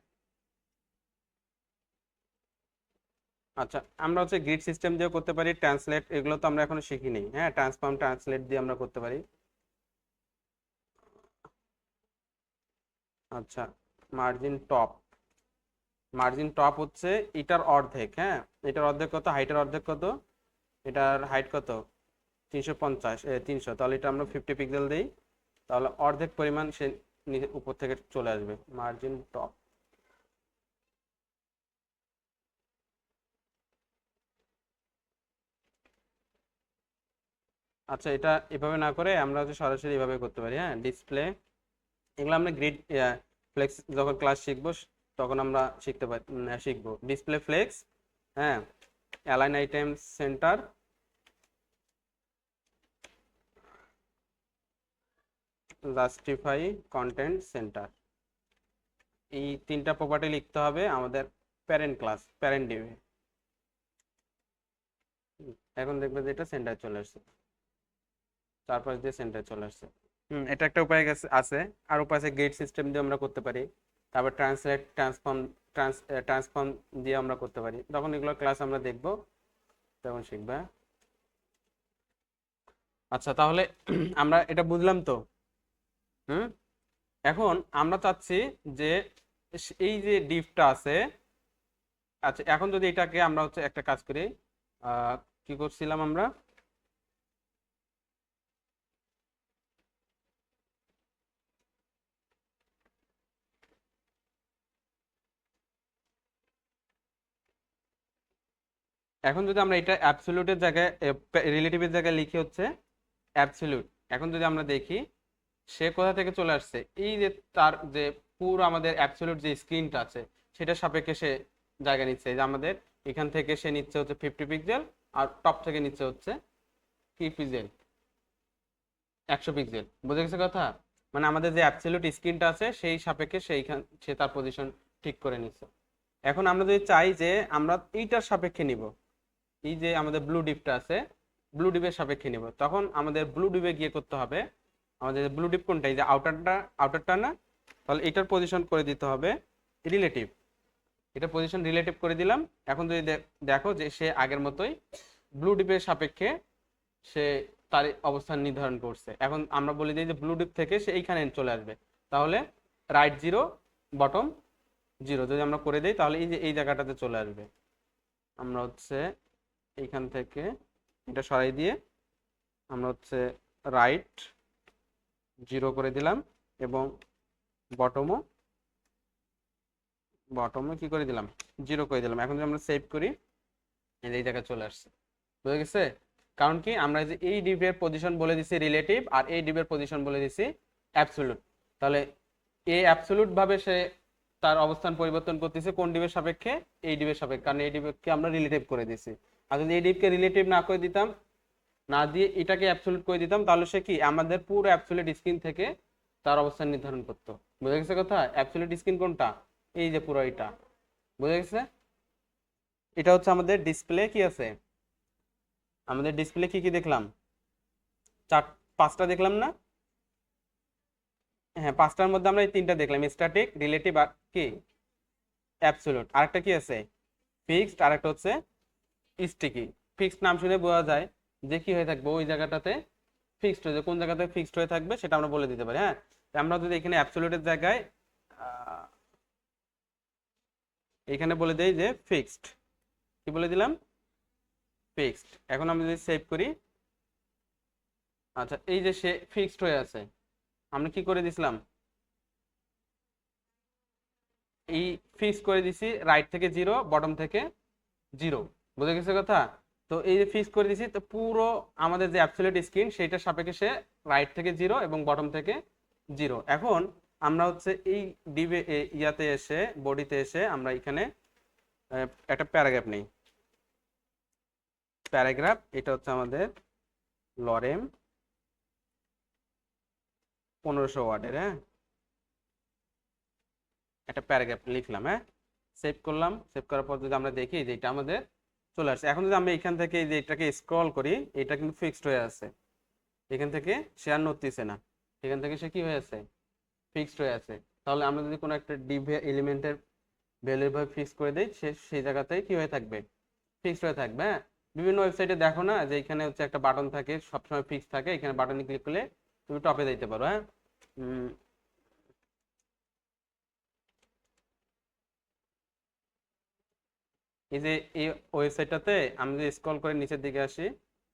আচ্ছা আমরা হচ্ছে গ্রিড সিস্টেম দিয়ে করতে পারি, ট্রান্সলেট এগুলো তো আমরা এখনো শিখিনি। হ্যাঁ, ট্রান্সফর্ম ট্রান্সলেট দিয়ে আমরা করতে পারি। আচ্ছা, মার্জিন টপ, মার্জিন টপ হচ্ছে এটার অর্ধেক। হ্যাঁ, এটার অর্ধেক কত, হাইটের অর্ধেক কত, এটার হাইট কত 350 300, তাহলে এটা আমরা 50 পিক্সেল দিই, তাহলে অর্ধেক পরিমাণ সে উপর থেকে চলে আসবে মার্জিন টপ। আচ্ছা, এটা এভাবে না করে আমরা হচ্ছে সরাসরি এভাবে করতে পারি। হ্যাঁ, ডিসপ্লে, এগুলো আমরা গ্রিড ফ্লেক্স যখন ক্লাস শিখবো তখন আমরা শিখতে পারি, শিখবো ডিসপ্লে ফ্লেক্স। হ্যাঁ, align item centre, justify content centre, এই তিনটা প্রপার্টি লিখতে হবে আমাদের প্যারেন্ট ক্লাস, প্যারেন্ট ডিভে। এখন দেখবে যে এটা সেন্টার চলে আসছে, চারপাশ দিয়ে সেন্টার চলে আসছে। এটা একটা উপায় আছে। আর উপায় আছে গেট সিস্টেম দিয়ে আমরা করতে পারি, তারপর ট্রান্সলেট ট্রান্সফর্ম ট্রান্সফর্ম দিয়ে আমরা করতে পারি। তখন এগুলো ক্লাস আমরা দেখবো, তখন শিখবা। আচ্ছা, তাহলে আমরা এটা বুঝলাম তো। হুম, এখন আমরা চাচ্ছি যে এই যে ডিফটা আছে, আচ্ছা এখন যদি এটাকে আমরা হচ্ছে একটা কাজ করি, আহ কি করছিলাম আমরা, এখন যদি আমরা এটা অ্যাবসলিউটের জায়গায় রিলেটিভের জায়গায় লিখি হচ্ছে অ্যাবসলিউট, এখন যদি আমরা দেখি সে কোথা থেকে চলে আসছে, এই যে তার যে পুরো আমাদের অ্যাবসলিউট যে স্ক্রিনটা আছে সেটার সাপেক্ষে সে জায়গা নিচ্ছে। এই যে আমাদের এখান থেকে সে নিচ্ছে হচ্ছে 50 পিক্সেল, আর টপ থেকে নিচ্ছে হচ্ছে কি পিক্সেল, 100 পিক্সেল। বুঝে গেছে কথা? মানে আমাদের যে অ্যাবসলিউট স্ক্রিনটা আছে সেই সাপেক্ষে সে তার পজিশন ঠিক করে নিচ্ছে। এখন আমরা যদি চাই যে আমরা এইটার সাপেক্ষে নিব, এই যে আমাদের ব্লু ডিপটা আছে ব্লু ডিপের সাপেক্ষে নিব, তখন আমাদের ব্লু ডিপে গিয়ে করতে হবে, আমাদের ব্লু ডিপ কোনটা, এই যে আউটারটা না, তাহলে এটার পজিশন করে দিতে হবে রিলেটিভ, এটা পজিশন রিলেটিভ করে দিলাম। এখন যদি দেখো যে সে আগের মতোই ব্লু ডিপের সাপেক্ষে সে তার অবস্থান নির্ধারণ করছে। এখন আমরা বলি যে ব্লু ডিপ থেকে সে এইখানে চলে আসবে, তাহলে রাইট 0 বটম 0 যদি আমরা করে দিই তাহলে এই যে এই জায়গাটাতে চলে আসবে। আমরা হচ্ছে এইখান থেকে এটা সরাই দিয়ে আমরা হচ্ছে রাইট 0 করে দিলাম, এবং বটমও বটমও কি করে দিলাম 0 করে দিলাম। এখন যদি আমরা সেভ করি এই জায়গায় চলে আসছে। বুঝে গেছে? কারণ কি আমরা যে এই ডিভের পজিশন বলে দিছি রিলেটিভ, আর এই ডিভের পজিশন বলে দিছি অ্যাবসলিউট, তাহলে এই অ্যাবসলিউট ভাবে সে তার অবস্থান পরিবর্তন করতেছে কোন ডিভের সাপেক্ষে, এই ডিভের সাপেক্ষে, কারণ এই ডিভকে আমরা রিলেটিভ করে দিছি। আর যদি এই ডিভকে রিলেটিভ না করে দিতাম, না দিয়ে এটাকে অ্যাবসলিউট করে দিতাম, তাহলে সে কি আমাদের পুরো অ্যাবসলিউট স্ক্রিন থেকে তার অবস্থান নির্ধারণ করতো। বুঝে গেছে কথা? অ্যাবসলিউট স্ক্রিন কোনটা, এই যে পুরো এটা। বুঝে গেছে? এটা হচ্ছে আমাদের ডিসপ্লে কি আছে, আমাদের ডিসপ্লে কি কি দেখলাম, চার পাঁচটা দেখলাম না? হ্যাঁ, পাঁচটার মধ্যে আমরা এই তিনটা দেখলাম, স্ট্যাটিক, রিলেটিভ আর কি অ্যাবসলিউট। আরেকটা কি আছে ফিক্সড, আর একটা হচ্ছে স্টিকি। ফিক্সড নাম শুনে বোঝা যায় যে কি হয়ে থাকবে ওই জায়গাটাতে ফিক্সড হয়ে, কোন জায়গাতে ফিক্সড হয়ে থাকবে সেটা আমরা বলে দিতে পারি। হ্যাঁ, আমরা যদি এখানে অ্যাবসলিউটের জায়গায় এখানে বলে দেই যে ফিক্সড, কি বলে দিলাম ফিক্সড। এখন আমরা যদি সেভ করি, আচ্ছা এই যে সে ফিক্সড হয়ে আছে, আমরা কি করে দিছিলাম, এই ফিক্স করে দিছি রাইট থেকে 0 বটম থেকে 0। বুঝে গেছে কথা? তো এই যে ফিক্স করে দিছি, তো পুরো আমাদের যে অ্যাবসলিউট স্ক্রিন সেইটার সাপেক্ষে সে রাইট থেকে 0 এবং বটম থেকে 0। এখন আমরা হচ্ছে এই ডিবে ইয়াতে এসে বডিতে এসে আমরা এখানে একটা প্যারাগ্রাফ নেই, প্যারাগ্রাফ এটা হচ্ছে আমাদের লরেম 1500 ওয়ার্ডের। হ্যাঁ, একটা প্যারাগ্রাফ লিখলাম, হ্যাঁ, সেভ করলাম। সেভ করার পর যদি আমরা দেখি যে এটা আমাদের চলে আসছে। এখন যদি আমরা এখান থেকে এই যে এটাকে স্ক্রল করি, এটা কিন্তু ফিক্সড হয়ে আছে, এখান থেকে সে আর নড়তেছে না, এখান থেকে সে কি হয়ে আছে, ফিক্সড হয়ে আছে। তাহলে আমরা যদি কোনো একটা ডিভ এলিমেন্টের ভ্যালু ভাবে ফিক্স করে দেই, সে সেই জায়গাতেই কি হয়ে থাকবে, ফিক্সড হয়ে থাকবে। হ্যাঁ, বিভিন্ন ওয়েবসাইটে দেখো না যে এখানে হচ্ছে একটা বাটন থাকে, সবসময় ফিক্স থাকে, এখানে বাটনে ক্লিক করলে তুমি টপে দিতে পারো। হ্যাঁ, এই যে এই ওয়েবসাইটটাতে আমি যদি স্ক্রল করে নিচের দিকে আসি,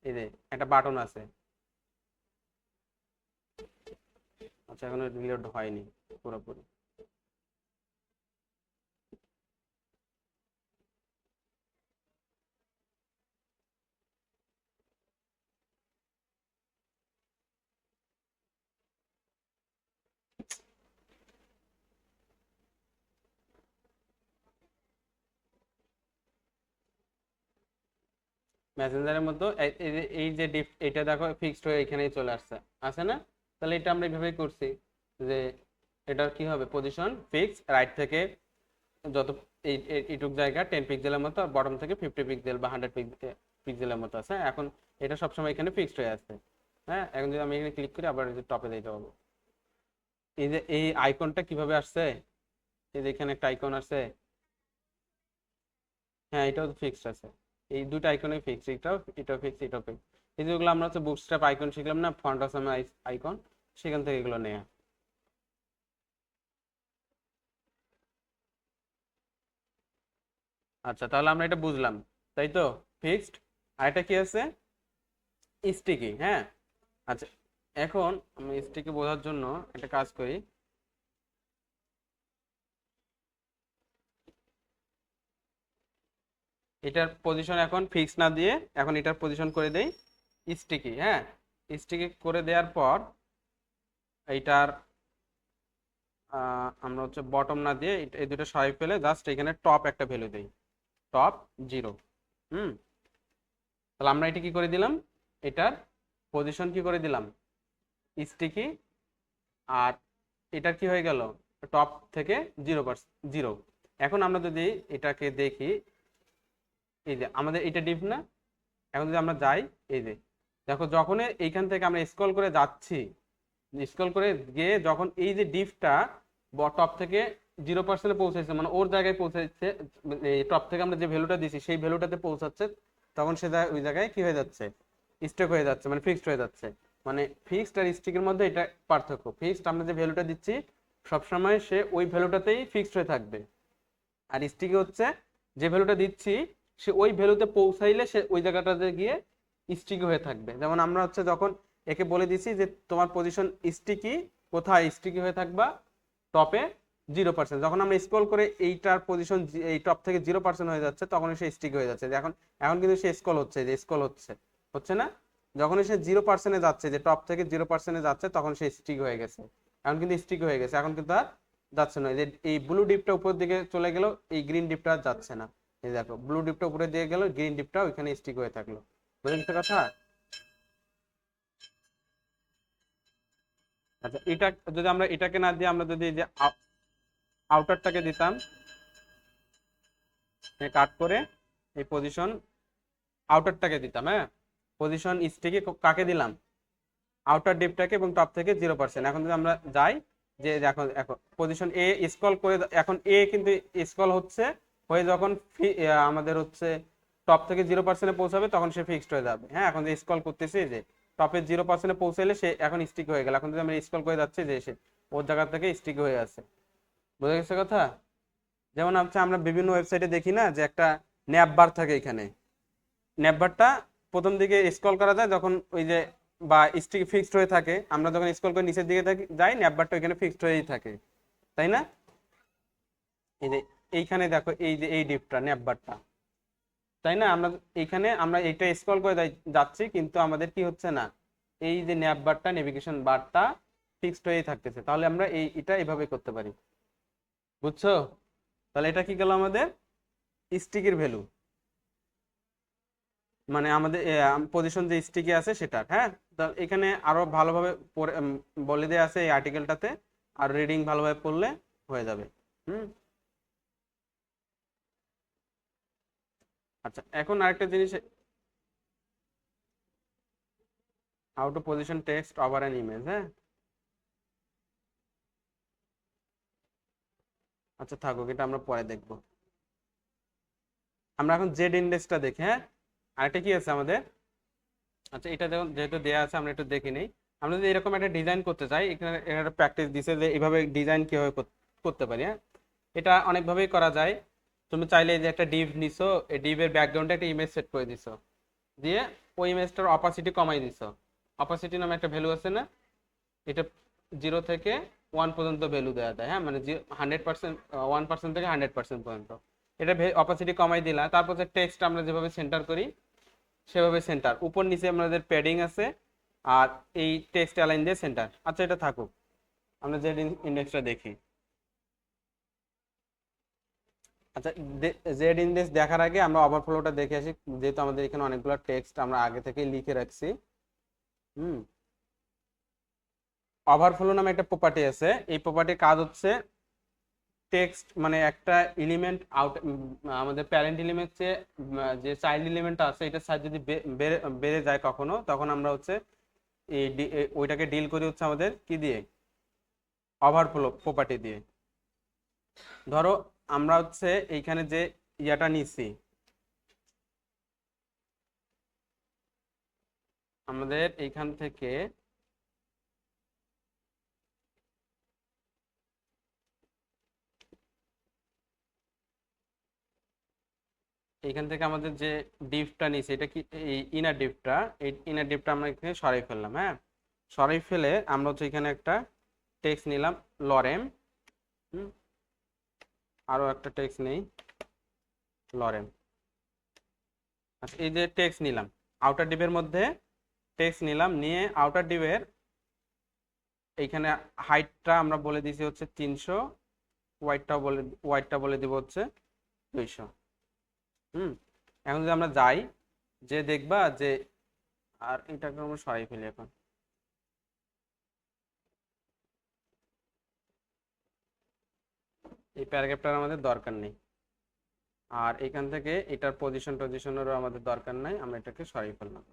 এই যে একটা বাটন আছে। আচ্ছা, এখনো রিলোড হয়নি পুরোপুরি। মেসেঞ্জারের মধ্যে এই যে ডিপ, এটা দেখো ফিক্সড হয়ে এখানেই চলে আসছে, আছে না? তাহলে এটা আমরা এইভাবেই করছি যে এটার কি হবে, পজিশন ফিক্স, রাইট থেকে যত এইটুক জায়গা 10 পিক্সেলের মতো, আর বটম থেকে 50 পিক্সেল বা 100 পিক্সেলের মতো আছে। এখন এটা সবসময় এখানে ফিক্সড হয়ে আছে। হ্যাঁ, এখন যদি আমি এখানে ক্লিক করি, আবার টপে দিতে পারবো। এই যে এই আইকনটা কিভাবে আসছে, এই যে এখানে একটা আইকন আছে, হ্যাঁ এটাও তো ফিক্সড আছে। এই দুটো আইকনে ফিক্স, এটাও ফিক্স, এটাও ফিক্স। এই যেগুলো আমরা হচ্ছে বুটস্ট্র্যাপ আইকন শিখলাম না, ফন্ট আসাম আইকন, সেখান থেকে এগুলো নেয়া। আচ্ছা, তাহলে আমরা এটা বুঝলাম, তাই তো, ফিক্সড। আর এটা কি আছে, স্টিকি। হ্যাঁ, আচ্ছা, এখন আমি স্টিকি বোঝার জন্য একটা কাজ করি। এটার পজিশন এখন ফিক্স না দিয়ে এখন এটার পজিশন করে দেই স্টিকি। হ্যাঁ, স্টিকি করে দেওয়ার পর এইটার আমরা হচ্ছে বটম না দিয়ে এই দুটো সরাই ফেলে জাস্ট এখানে টপ একটা ভ্যালু দেই, টপ 0। হুম, তাহলে আমরা এটা কি করে দিলাম, এটার পজিশন কি করে দিলাম, স্টিকি। আর এটার কি হয়ে গেল, টপ থেকে 0%, 0। এখন আমরা যদি এটাকে দেখি, এই যে আমাদের এটা ডিপ না, এখন যদি আমরা যাই, এই যে দেখো যখন এইখান থেকে আমরা স্ক্রল করে যাচ্ছি, স্ক্রল করে গিয়ে যখন এই যে ডিপটা টপ থেকে 0%-এ পৌঁছেছে, মানে ওর জায়গায় পৌঁছেছে, টপ থেকে আমরা যে ভ্যালুটা দিছি সেই ভ্যালুটাতে পৌঁছাচ্ছে, তখন সে ওই জায়গায় কি হয়ে যাচ্ছে, স্টক হয়ে যাচ্ছে, মানে ফিক্সড হয়ে যাচ্ছে। মানে ফিক্সড আর স্টিকের মধ্যে এটা পার্থক্য। ফিক্সড আমরা যে ভ্যালুটা দিচ্ছি সবসময় সে ওই ভ্যালুটাতেই ফিক্সড হয়ে থাকবে, আর স্টিকি হচ্ছে যে ভ্যালুটা দিচ্ছি সে ওই ভ্যালুতে পৌঁছাইলে সে ওই জায়গাটাতে গিয়ে স্টিকি হয়ে থাকবে। যেমন আমরা হচ্ছে যখন একে বলে দিছি যে তোমার পজিশন স্টিকি, কোথায় স্টিকি হয়ে থাকবা, টপে 0%। যখন আমরা স্ক্রল করে এইটার পজিশন এই টপ থেকে 0% হয়ে যাচ্ছে, তখন সে স্টিকি হয়ে যাচ্ছে। এখন এখন কিন্তু সে স্ক্রল হচ্ছে, যে স্ক্রল হচ্ছে, হচ্ছে না? যখন সে 0%-এ যাচ্ছে, যে টপ থেকে 0%-এ যাচ্ছে, তখন সে স্টিক হয়ে গেছে। এখন কিন্তু স্টিক হয়ে গেছে, এখন কিন্তু আর যাচ্ছে না। যে এই ব্লু ডিপটা উপরের দিকে চলে গেল, এই গ্রিন ডিপটা আর যাচ্ছে না। এই দেখো ব্লু ডিপটা উপরে দিয়ে গেল, গ্রিন ডিপটা ওইখানে স্টিক হয়ে থাকলো। বুঝলেন তো কথা? আচ্ছা, এটা যদি আমরা এটাকে না দিয়ে আমরা যদি এই যে আউটারটাকে দিতাম, কাট করে এই পজিশন আউটারটাকে দিতাম, হ্যাঁ, পজিশন স্টিকে কাকে দিলাম, আউটার ডিপটাকে, এবং টপ থেকে 0%। এখন যদি আমরা যাই, যে এখন এখন পজিশন এ স্ক্রল করে, এখন এ কিন্তু স্ক্রল হচ্ছে হয়ে যখন আমাদের হচ্ছে টপ থেকে 0%-এ পৌঁছাবে, তখন সে ফিক্সড হয়ে যাবে। হ্যাঁ, এখন যে স্ক্রল করতেছি, যে টপে 0%-এ পৌঁছাইলে সে এখন স্টিক হয়ে গেল। এখন যদি আমরা স্ক্রল করে যাচ্ছি, যে সে ওর জায়গা থেকে স্টিক হয়ে আছে। বোঝা গেছে কথা? যেমন হচ্ছে আমরা বিভিন্ন ওয়েবসাইটে দেখি না যে একটা ন্যাপ বার থাকে এখানে, নেভারটা প্রথম দিকে স্ক্রল করা যায় যখন ওই যে, বা স্টিক ফিক্সড হয়ে থাকে, আমরা যখন স্ক্রল করে নিচের দিকে যাই, নেভারটা ওইখানে ফিক্সড হয়েই থাকে, তাই না? এই যে এইখানে দেখো, এই যে এই ডিপটা নেভারটা, তাই না? আমরা এইখানে আমরা এইটা স্ক্রল করে যাচ্ছি, কিন্তু আমাদের কি হচ্ছে না, এই যে নেভারটা, নেভিগেশন বারটা ফিক্সড হয়েই থাকতেছে। তাহলে আমরা এটা এভাবে করতে পারি। বুঝছো? তাহলে এটা কি গেল আমাদের স্টিকের ভ্যালু, মানে আমাদের পজিশন যে স্টিকি আছে সেটার। হ্যাঁ, তো এখানে আরো ভালোভাবে বলে দেওয়া আছে এই আর্টিকেলটাতে, আর রিডিং ভালোভাবে পড়লে হয়ে যাবে। হুম। আচ্ছা, এখন আরেকটা জিনিস, how to position text over an image. হ্যাঁ, আচ্ছা থাকুক, এটা আমরা পরে দেখবো। আমরা এখন জেড ইন্ডেক্সটা দেখি। হ্যাঁ, আরেকটা কি আছে আমাদের। আচ্ছা, এটা যেমন যেহেতু দেওয়া আছে আমরা একটু দেখে নিই। আমরা যদি এরকম একটা ডিজাইন করতে চাই, এখানে একটা প্র্যাকটিস দিছে যে এইভাবে ডিজাইন কিভাবে করতে পারি। হ্যাঁ, এটা অনেকভাবেই করা যায়। তুমি চাইলে এই যে একটা ডিভ নিছো, এই ডিভের ব্যাকগ্রাউন্ডে একটা ইমেজ সেট করে দিছো, দিয়ে ওই ইমেজটার অপাসিটি কমাই দিছো। অপাসিটি নামে একটা ভ্যালু আছে না, এটা 0 থেকে 1 পর্যন্ত ভ্যালু দেওয়া যায়। হ্যাঁ, মানে 100%, 1% থেকে 100% পর্যন্ত। এটা অপাসিটি কমাই দিলাম, তারপর যে টেক্সট আমরা যেভাবে সেন্টার করি সেভাবে সেন্টার, উপর নিচে আমাদের প্যাডিং আছে, আর এই টেক্সট অ্যালাইন দিয়ে সেন্টার। আচ্ছা, এটা থাকুক, আমরা যে ইন্ডেক্সটা দেখি। আচ্ছা, জেড ইন্ডেক্স দেখার আগে আমরা ওভারফ্লোটা দেখে আসি, যেহেতু আমাদের এখানে অনেকগুলো টেক্সট আমরা আগে থেকে লিখে রাখছি। হুম। ওভারফ্লো নামে একটা প্রপার্টি আছে, এই প্রপার্টির কাজ হচ্ছে টেক্সট মানে একটা এলিমেন্ট আউট, আমাদের প্যারেন্ট এলিমেন্ট যে চাইল্ড এলিমেন্টটা আছে এটার সাইজ যদি বেড়ে বেড়ে যায় কখনো, তখন আমরা হচ্ছে ওইটাকে ডিল করি হচ্ছে আমাদের কি দিয়ে, ওভারফ্লো প্রপার্টি দিয়ে। ধরো আমরা হচ্ছে এইখানে যে ইয়াটা নিছি, আমাদের এইখান থেকে এইখান থেকে আমাদের যে ডিপটা নিছে এটা কি, এই ইনার ডিপটা, এই ইনার ডিপটা আমরা এখানে সরাই ফেললাম। হ্যাঁ, সরাই ফেলে আমরা হচ্ছে এখানে একটা টেক্সট নিলাম, লরেম। হুম, আরো একটা টেক্সট নেই, লরেম। আচ্ছা, এই যে টেক্সট নিলাম, আউটার ডিপের মধ্যে টেক্সট নিলাম, নিয়ে আউটার ডিপের এইখানে হাইটটা আমরা বলে দিয়েছি হচ্ছে 300, ওয়াইডটা বলে দিব হচ্ছে 200। হুম। এখন যদি আমরা যাই, যে দেখবা যে, আর এটাকে আমরা সরাই ফেলি এখন। এই প্যারাগ্রাফটার আমাদের দরকার নেই, আর এখান থেকে এটার পজিশনেরও আমাদের দরকার নাই, আমরা এটাকে সরিয়ে ফেললাম।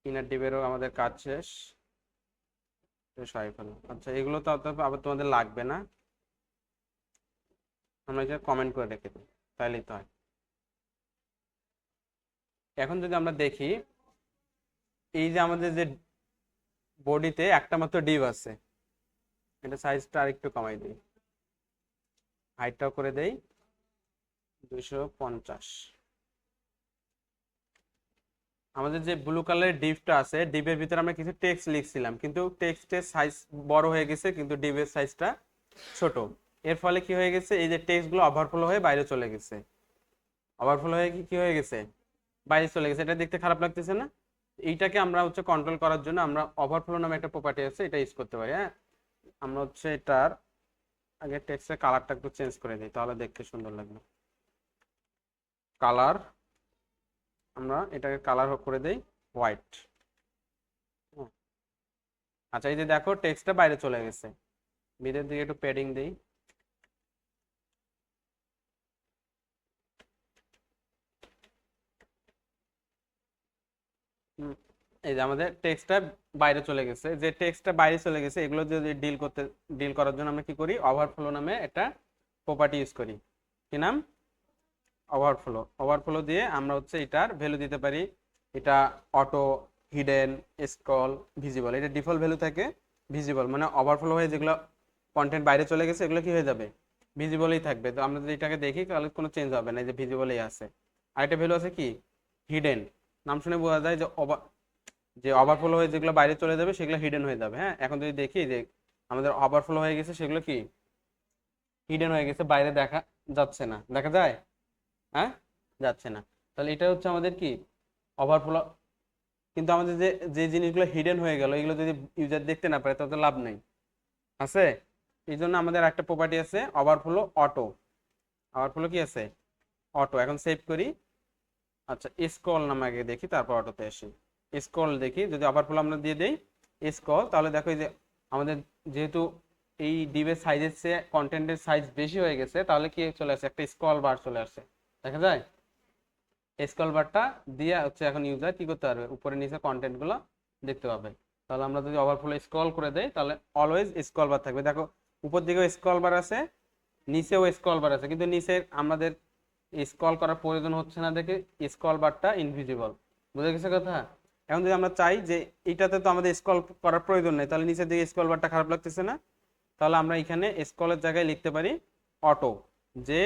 ইনার ডিপেরও আমাদের কাজ শেষ, এটা সরিয়ে ফেললাম। আচ্ছা, এগুলো তো আবার তোমাদের লাগবে না, আমরা এটা কমেন্ট করে রেখে দিই, তাহলেই তো হয়। এখন যদি আমরা দেখি, এই যে আমাদের যে বডিতে একটা মাত্র ডিভ আছে, এটা সাইজটা আরেকটু কমাই দিই, হাইটটাও করে দেই 250। আমাদের যে ব্লু কালারের ডিভটা আছে, ডিভের ভিতরে আমরা কিছু টেক্সট লিখছিলাম, কিন্তু টেক্সটের সাইজ বড় হয়ে গেছে কিন্তু ডিভের সাইজটা ছোট। এর ফলে কি হয়ে গেছে, এই যে টেক্সটগুলো ওভারফ্লো হয়ে বাইরে চলে গেছে। ওভারফ্লো হয়ে কি কি হয়ে গেছে, বাইরে চলে গেছে। এটা দেখতে খারাপ লাগতেছে না? এইটাকে আমরা হচ্ছে কন্ট্রোল করার জন্য আমরা ওভারফ্লো নামে একটা প্রপার্টি আছে, এটা ইউজ করতে পারি। হ্যাঁ, আমরা হচ্ছে এটার আগে টেক্সটের কালারটা একটু চেঞ্জ করে দিই, তাহলে দেখতে সুন্দর লাগবে। কালার, আমরা এটাকে কালার করে দেই হোয়াইট। আচ্ছা, এই যে দেখো টেক্সটটা বাইরে চলে গেছে, ভিতরের দিকে একটু প্যাডিং দেই। এই যে আমাদের টেক্সটটা বাইরে চলে গেছে, যে টেক্সটটা বাইরে চলে গেছে এগুলো যদি ডিল করার জন্য আমরা কি করি, ওভারফ্লো নামে একটা প্রপার্টি ইউজ করি। কি নাম? ওভারফ্লো। ওভারফ্লো দিয়ে আমরা হচ্ছে এটার ভ্যালু দিতে পারি, এটা অটো, হিডেন, স্ক্রল, ভিজিবল। এটা ডিফল্ট ভ্যালু থাকে ভিজিবল, মানে ওভারফ্লো হয়ে যেগুলো কন্টেন্ট বাইরে চলে গেছে এগুলো কি হয়ে যাবে, ভিজিবলই থাকবে। তো আমরা যদি এটাকে দেখি তাহলে কোনো চেঞ্জ হবে না, এই যে ভিজিবলই আছে। আরেকটা ভ্যালু আছে কি, হিডেন। নাম শুনে বোঝা যায় যে যে ওভারফ্লো হয়ে যেগুলো বাইরে চলে যাবে সেগুলো হিডেন হয়ে যাবে। হ্যাঁ, এখন যদি দেখি যে আমাদের ওভারফ্লো হয়ে গেছে সেগুলো কি হিডেন হয়ে গেছে, বাইরে দেখা যাচ্ছে না, দেখা যায়? হ্যাঁ, যাচ্ছে না। তাহলে এটা হচ্ছে আমাদের কি, ওভারফ্লো। কিন্তু আমাদের যে যে জিনিসগুলো হিডেন হয়ে গেল এগুলো যদি ইউজার দেখতে না পারে তাহলে তো লাভ নেই, আছে? এই জন্য আমাদের একটা প্রপার্টি আছে ওভারফ্লো অটো। ওভারফ্লো কি আছে, অটো। এখন সেভ করি। আচ্ছা, স্ক্রল নামে আগে দেখি, তারপর অটোতে আসি। স্ক্রল দেখি, যদি ওভারফ্লো আমরা দিয়ে দেই স্ক্রল, তাহলে দেখো এই যে আমাদের যেহেতু এই ডিভের সাইজের চেয়ে কন্টেন্টের সাইজ বেশি হয়ে গেছে, তাহলে কি চলে আসছে, একটা স্ক্রল বার চলে আসছে, দেখা যায়। স্ক্রল বারটা দিয়ে হচ্ছে এখন ইউজার কি করতে পারবে, উপরে নিচে কন্টেন্ট গুলো দেখতে পাবে। তাহলে আমরা যদি ওভারফ্লো স্ক্রল করে দেই তাহলে অলওয়েজ স্ক্রল বার থাকবে। দেখো উপর দিকেও স্ক্রল বার আছে, নিচেও স্ক্রল বার আছে, কিন্তু নিচে আমাদের স্ক্রল করার প্রয়োজন হচ্ছে না দেখে স্ক্রল বারটা ইনভিজিবল। বুঝে গেছে কথা? এখন যদি আমরা চাই যে এইটাতে তো আমাদের স্ক্রল করার প্রয়োজন নেই, তাহলে নিচের দিকে স্ক্রল বারটা খারাপ লাগতেছে না, তাহলে আমরা এখানে স্ক্রলের জায়গায় লিখতে পারি অটো, যে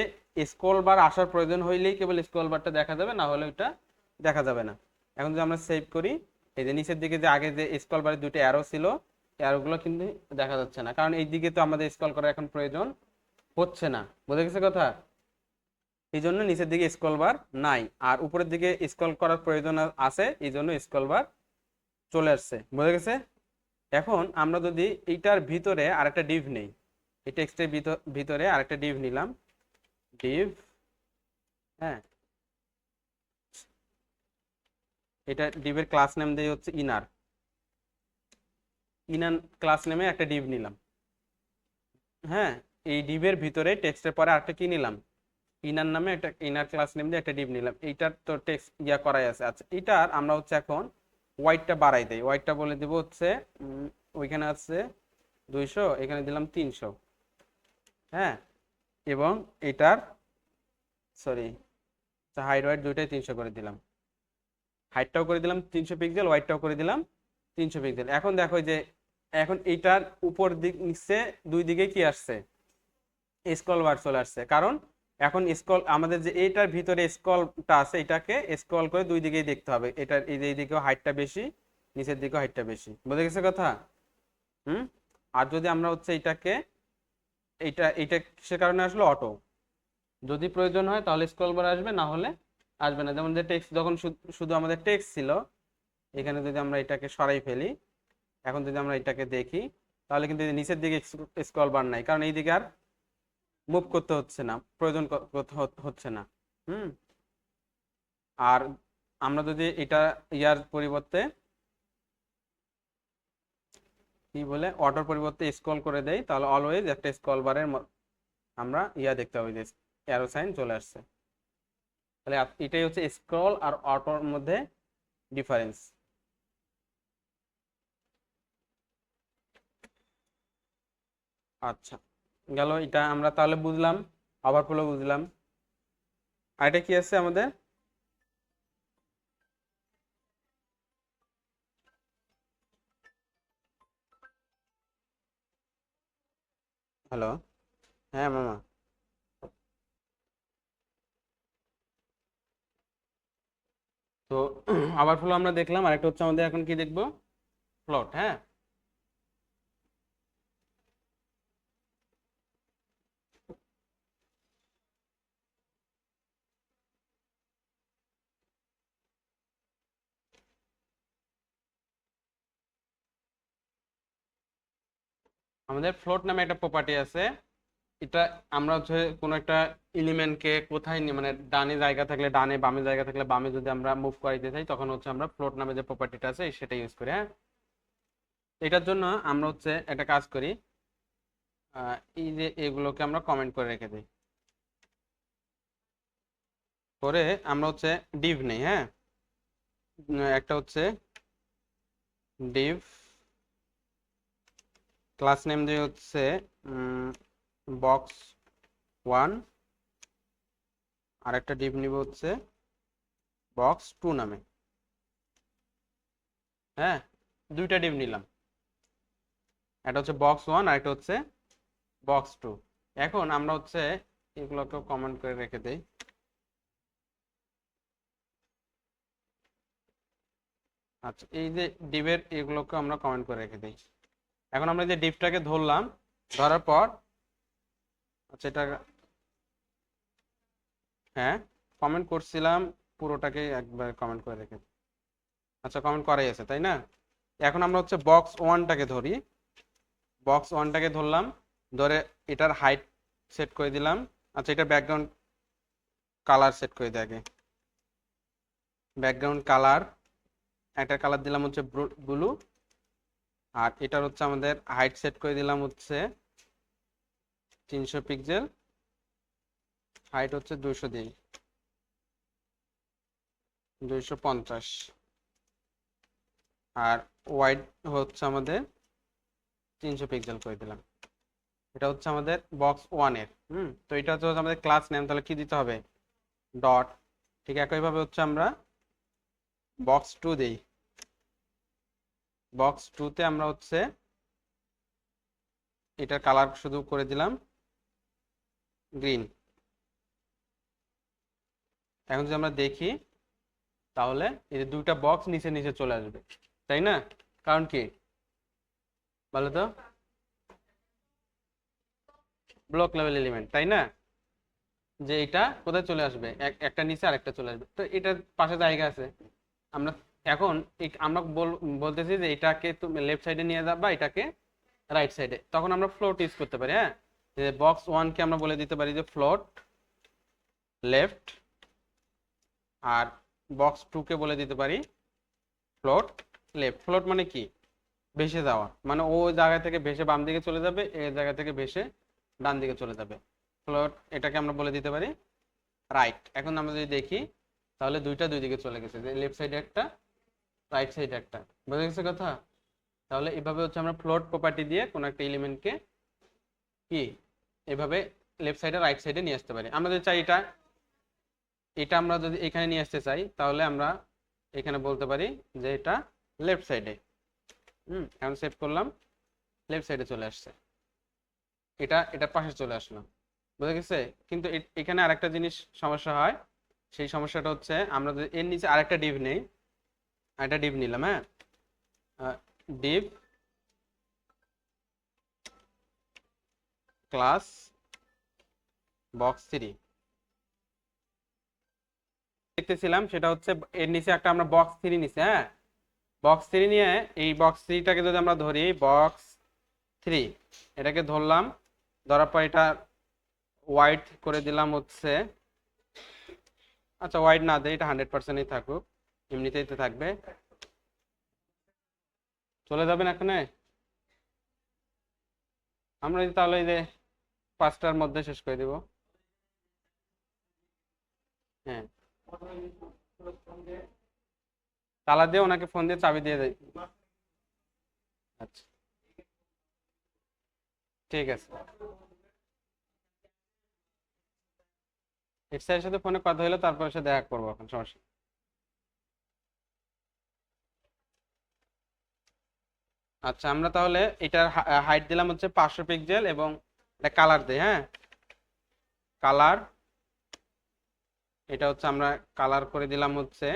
স্ক্রল বার আসার প্রয়োজন হইলেই কেবল স্ক্রল বারটা দেখা যাবে, না হলে ওইটা দেখা যাবে না। এখন যদি আমরা সেভ করি, এই যে নিচের দিকে যে আগে যে স্ক্রল বারের দুটো অ্যারো ছিল, অ্যারোগুলো কিন্তু দেখা যাচ্ছে না, কারণ এই দিকে তো আমাদের স্ক্রল করার এখন প্রয়োজন হচ্ছে না। বুঝে গেছে কথা? এই জন্য নিচের দিকে স্ক্রল বার নাই, আর উপরের দিকে স্ক্রল করার প্রয়োজন আছে, এই জন্য স্ক্রল বার চলে আসছে। বুঝে গেছে? এখন আমরা যদি এইটার ভিতরে আরেকটা ডিভ নেই, এই টেক্সটের ভিতরে আরেকটা ডিভ নিলাম, ডিভ, হ্যাঁ, এটা ডিভের ক্লাস নেম দিয়ে হচ্ছে ইনার, ইনার ক্লাস নেমে একটা ডিভ নিলাম। হ্যাঁ, এই ডিভের ভিতরে টেক্সটের পরে আরেকটা কি নিলাম, ইনার নামে একটা ইনার ক্লাস নেম দিয়ে একটা ডিভ নিলাম। এইটার তো টেক্সট ইয়া করাই আছে। আচ্ছা, এটার আমরা হচ্ছে এখন ওয়াইটটা বাড়াই দেই। ওয়াইটটা বলে দিব হচ্ছে ওইখানে আছে 200, এখানে দিলাম 300। হ্যাঁ, এবং এটার সরি হাইট ওয়াইট দুইটাই 300 করে দিলাম, হাইটটাও করে দিলাম 300 পিক্সেল, ওয়াইটটাও করে দিলাম 300 পিক্সেল। এখন দেখো যে এখন এইটার উপর দিক নিচে দুই দিকে কি আসছে, স্ক্রল বার চলে আসছে, কারণ এখন স্ক্রল আমাদের যে এইটার ভিতরে স্ক্রলটা আছে, এটাকে স্ক্রল করে দুই দিকেই দেখতে হবে। এটার এই যে এইদিকেও হাইটটা বেশি, নিচের দিকেও হাইটটা বেশি। বুঝে গেছে কথা? হুম। আর যদি আমরা হচ্ছে এটাকে এইটা এইটা সে কারণে আসলে অটো, যদি প্রয়োজন হয় তাহলে স্ক্রল বার আসবে, না হলে আসবে না। যেমন যে টেক্সট যখন শুধু আমাদের টেক্সট ছিল, এখানে যদি আমরা এটাকে সরাই ফেলি, এখন যদি আমরা এটাকে দেখি, তাহলে কিন্তু নিচের দিকে স্ক্রল বার নাই, কারণ এই দিকে আর মুভ করতে হচ্ছে না, প্রয়োজন হচ্ছে না। হুম। আর আমরা যদি এটা ইয়ার পরিবর্তে কি বলে অটোর পরিবর্তে স্ক্রল করে দেই, তাহলে অলওয়েজ একটা স্ক্রল বারের আমরা ইয়া দেখতে হবে যে অ্যারো সাইন চলে আসছে। তাহলে এটাই হচ্ছে স্ক্রল আর অটোর মধ্যে ডিফারেন্স। আচ্ছা, গেল এটা আমরা তাহলে বুঝলাম, ওভারফ্লো বুঝলাম। আর এটা কি আছে আমাদের, হ্যালো, হ্যাঁ মামা। তো ওভারফ্লো আমরা দেখলাম, আরেকটা হচ্ছে আমাদের এখন কি দেখবো, প্লট। হ্যাঁ, আমাদের ফ্লোট নামে একটা প্রপার্টি আছে। এটা আমরা হচ্ছে কোনো একটা এলিমেন্টকে কোথায় নিয়ে, মানে ডানে জায়গা থাকলে ডানে, বামে জায়গা থাকলে বামে, যদি আমরা মুভ করাইতে চাই তখন হচ্ছে আমরা ফ্লোট নামে যে প্রপার্টিটা আছে সেটা ইউজ করি। হ্যাঁ, এটার জন্য আমরা হচ্ছে একটা কাজ করি, এই যে এগুলোকে আমরা কমেন্ট করে রেখে দিই, করে আমরা হচ্ছে ডিভ নেই। হ্যাঁ, একটা হচ্ছে ডিভ ক্লাস নেম দিয়ে হচ্ছে বক্স 1, আর একটা ডিভ নিব হচ্ছে বক্স 2 নামে। হ্যাঁ, দুইটা ডিভ নিলাম, একটা হচ্ছে বক্স 1 আর একটা হচ্ছে বক্স 2। এখন আমরা হচ্ছে এগুলোকে কমেন্ট করে রেখে দেই। আচ্ছা, এই যে ডিভের এগুলোকে আমরা কমেন্ট করে রেখে দিই। এখন আমরা যে ডিভটাকে ধরলাম, ধরার পর আচ্ছা এটা, হ্যাঁ কমেন্ট করছিলাম, পুরোটাকে একবার কমেন্ট করে রেখে দিই। আচ্ছা, কমেন্ট করাই আছে তাই না? এখন আমরা হচ্ছে বক্স 1টাকে ধরি, বক্স 1টাকে ধরলাম, ধরে এটার হাইট সেট করে দিলাম। আচ্ছা, এটা ব্যাকগ্রাউন্ড কালার সেট করে দিই আগে, ব্যাকগ্রাউন্ড কালার, একটা কালার দিলাম হচ্ছে ব্লু, আর এটার হচ্ছে আমাদের হাইট সেট করে দিলাম হচ্ছে 300 পিক্সেল, হাইট হচ্ছে 200 দিই, 250, আর ওয়াইড হচ্ছে আমাদের 300 পিক্সেল করে দিলাম। এটা হচ্ছে আমাদের বক্স 1 এর। তো এটা হচ্ছে আমাদের ক্লাস নেম, তাহলে কি দিতে হবে? ডট। ঠিক একইভাবে হচ্ছে আমরা বক্স 2 দেই। বক্স 2 তে আমরা হচ্ছে এটার কালার শুধু করে দিলাম গ্রিন। এখন যদি আমরা দেখি তাহলে এই যে দুইটা বক্স নিচে নিচে চলে আসবে, তাই না? কারণ কি বলো তো? ব্লক লেভেল এলিমেন্ট, তাই না? যে এটা কোথায় চলে আসবে, একটা নিচে আরেকটা চলে আসবে, তো এটার পাশে জায়গা আছে। আমরা এখন আমরা বলতেছি যে এটাকে তুমি লেফট সাইডে নিয়ে যাবা, এটাকে রাইট সাইডে, তখন আমরা ফ্লোট ইউজ করতে পারি। হ্যাঁ, যে বক্স 1 কে আমরা বলে দিতে পারি যে ফ্লোট লেফট, আর বক্স 2 কে বলে দিতে পারি ফ্লোট লেফট। ফ্লোট মানে কি? ভেসে যাওয়া, মানে ও জায়গা থেকে ভেসে বাম দিকে চলে যাবে, এই জায়গা থেকে ভেসে ডান দিকে চলে যাবে। ফ্লোট এটাকে আমরা বলে দিতে পারি রাইট। এখন আমরা যদি দেখি তাহলে দুইটা দুই দিকে চলে গেছে, যে লেফট সাইডে একটা, রাইট সাইডে একটা। বুঝা গেছে কথা? তাহলে এভাবে হচ্ছে আমরা ফ্লোট প্রপার্টি দিয়ে কোনো একটা এলিমেন্টকে কি এভাবে লেফট সাইডে রাইট সাইডে নিয়ে আসতে পারি। আমরা যদি চাই এটা এটা আমরা যদি এখানে নিয়ে আসতে চাই, তাহলে আমরা এখানে বলতে পারি যে এটা লেফট সাইডে। এখন সেভ করলাম, লেফট সাইডে চলে আসছে, এটা এটার পাশে চলে আসলো। বুঝা গেছে? কিন্তু এখানে আরেকটা জিনিস সমস্যা হয়। সেই সমস্যাটা হচ্ছে আমরা যদি এর নিচে আরেকটা ডিভ নেই, আরেকটা ডিভ নিলাম, হ্যাঁ, ডিভ ক্লাস বক্স 3 দেখতেছিলাম, সেটা হচ্ছে এর নিচে একটা আমরা বক্স 3 নিছি। হ্যাঁ, বক্স 3 নিয়ে এই বক্স 3টাকে যদি আমরা ধরি বক্স 3, এটাকে ধরলাম, ধরার পর এটা ওয়াইড করে দিলাম হচ্ছে, আচ্ছা ওয়াইড না দেয়, এটা 100%ই থাকুক, এমনিতেই তো থাকবে। চলে যাবেন এখানে, আমরা তাহলে এই যে 5টার মধ্যে শেষ করে দিব। হ্যাঁ, তালা দিয়ে ওনাকে ফোন দিয়ে চাবি দিয়ে দেয়। আচ্ছা, ঠিক আছে। এর সাথে ফোনে কথা হলো, তারপর সে দেখা করবো, এখন সমস্যা নেই। আচ্ছা, আমরা তাহলে এটার হাইট দিলাম হচ্ছে 500 পিক্সেল, এবং এটা কালার দেই। হ্যাঁ, কালার, এটা হচ্ছে আমরা কালার করে দিলাম হচ্ছে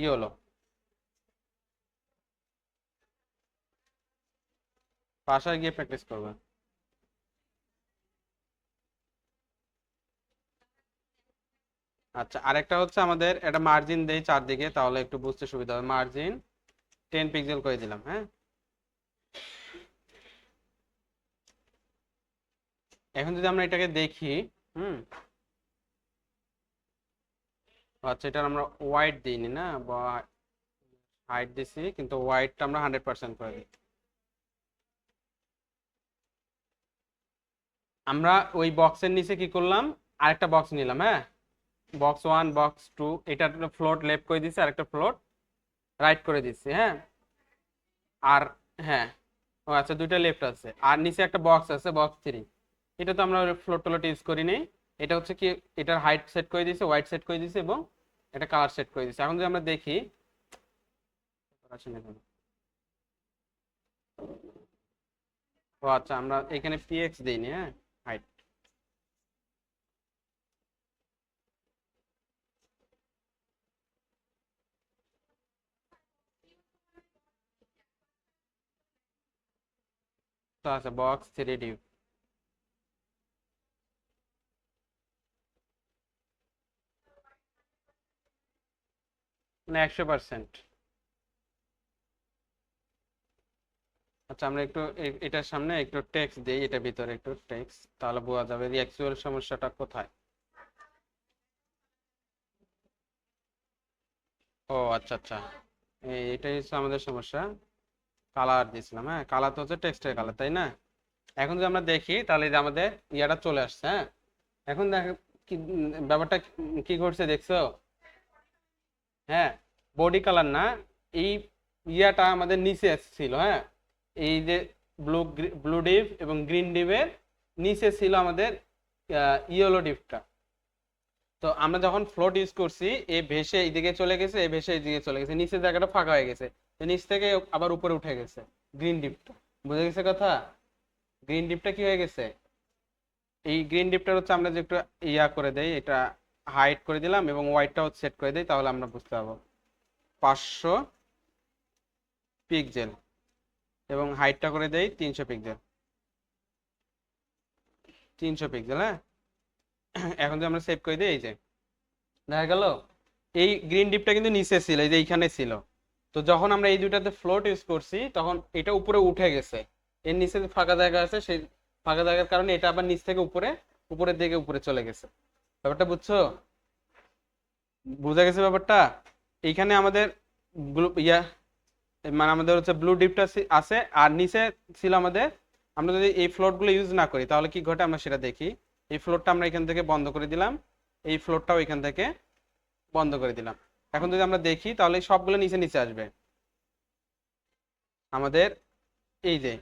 ইয়েলো। বাসায় গিয়ে প্র্যাকটিস করবে। আচ্ছা, আরেকটা হচ্ছে আমাদের একটা মার্জিন দেই চারদিকে, তাহলে একটু বুঝতে সুবিধা হবে। মার্জিন 10 পিক্সেল করে দিলাম। হ্যাঁ, এখন যদি আমরা এটাকে দেখি, হুম, আচ্ছা, এটা আমরা ওয়াইড দিইনি না, বা হাইট দিছি, কিন্তু ওয়াইডটা আমরা 100% করে দিই। আমরা ওই বক্সের নিচে কি করলাম, আরেকটা বক্স নিলাম। হ্যাঁ, বক্স 1 বক্স 2, এটা ফ্লোট লেফট করে দিছি, আরেকটা ফ্লোট রাইট করে দিচ্ছি। হ্যাঁ, আর হ্যাঁ, ও আচ্ছা, দুইটা লেফট আছে, আর নিচে একটা বক্স আছে বক্স 3, এটা তো আমরা ফ্লোট টোলট ইউজ করি নাই। এটা হচ্ছে কি, এটার হাইট সেট করে দিয়েছে, হোয়াইট সেট করে দিয়েছে, এবং এটা কালার সেট করে দিয়েছে। এখন যদি আমরা দেখি, আসেন এখানে। ও আচ্ছা, আমরা এখানে পিএক্স দিইনি। হ্যাঁ, হাইট, তো আছে বক্স 3D, মানে 100%। আচ্ছা, আমরা একটু এটার সামনে একটু টেক্সট দিই, এটা ভিতরে একটু টেক্সট, তাহলে বোঝা যাবে যে অ্যাকচুয়াল সমস্যাটা কোথায়। ও আচ্ছা আচ্ছা, এটাই হচ্ছে আমাদের সমস্যা। কালার দিয়েছিলাম, হ্যাঁ, কালার তো হচ্ছে টেক্সটের কালার, তাই না? এখন যদি আমরা দেখি তাহলে যে আমাদের ইয়াটা চলে আসছে। হ্যাঁ, এখন দেখ কি ব্যাপারটা কি করছে দেখছো? হ্যাঁ, বডি কালার না, এই ইয়াটা আমাদের নিচে ছিল। হ্যাঁ, এই যে ব্লু ব্লু ডিপ এবং গ্রিন ডিপের নিচে ছিল আমাদের ইয়েলো ডিপটা। তো আমরা যখন ফ্লোট ইউজ করছি, এ ভেসে এইদিকে চলে গেছে, এ ভেসে এইদিকে চলে গেছে, নিচের জায়গাটা ফাঁকা হয়ে গেছে, তো নিচ থেকে আবার উপরে উঠে গেছে গ্রিন ডিপটা। বুঝে গেছে কথা? গ্রিন ডিপটা কি হয়ে গেছে? এই গ্রিন ডিপটা হচ্ছে আমরা যে একটু ইয়া করে দেই, এটা হাইড করে দিলাম এবং হোয়াইটটাও সেট করে দিই, তাহলে আমরা বুঝতে পারবো। 500 পিক্সেল এবং হাইটটা করে দেই 300 পিক্সেল। 300 পিক্সেল, হ্যাঁ। এখন যদি আমরা সেভ করে দিই, এই যে দেখা গেল এই গ্রিন ডিপটা কিন্তু নিচে ছিল, এই যে এইখানে ছিল। তো যখন আমরা এই দুইটাতে ফ্লোট ইউজ করছি তখন এটা উপরে উঠে গেছে, এর নিচে যে ফাঁকা জায়গা আছে সেই ফাঁকা জায়গার কারণে এটা আবার নিচ থেকে উপরে, উপরের দিকে উপরে চলে গেছে। ব্যাপারটা বুঝছো? বুঝা গেছে ব্যাপারটা? এইখানে আমাদের ইয়া মানে আমাদের হচ্ছে ব্লু ডিপটা আছে, আর নিচে ছিল আমাদের। আমরা যদি এই ফ্লোট গুলো ইউজ না করি তাহলে কি ঘটে আমরা সেটা দেখি। এই ফ্লোটটা আমরা এখান থেকে বন্ধ করে দিলাম, এই ফ্লোটটাও এখান থেকে বন্ধ করে দিলাম। এখন যদি আমরা দেখি তাহলে সবগুলো নিচে নিচে আসবে আমাদের। এই যে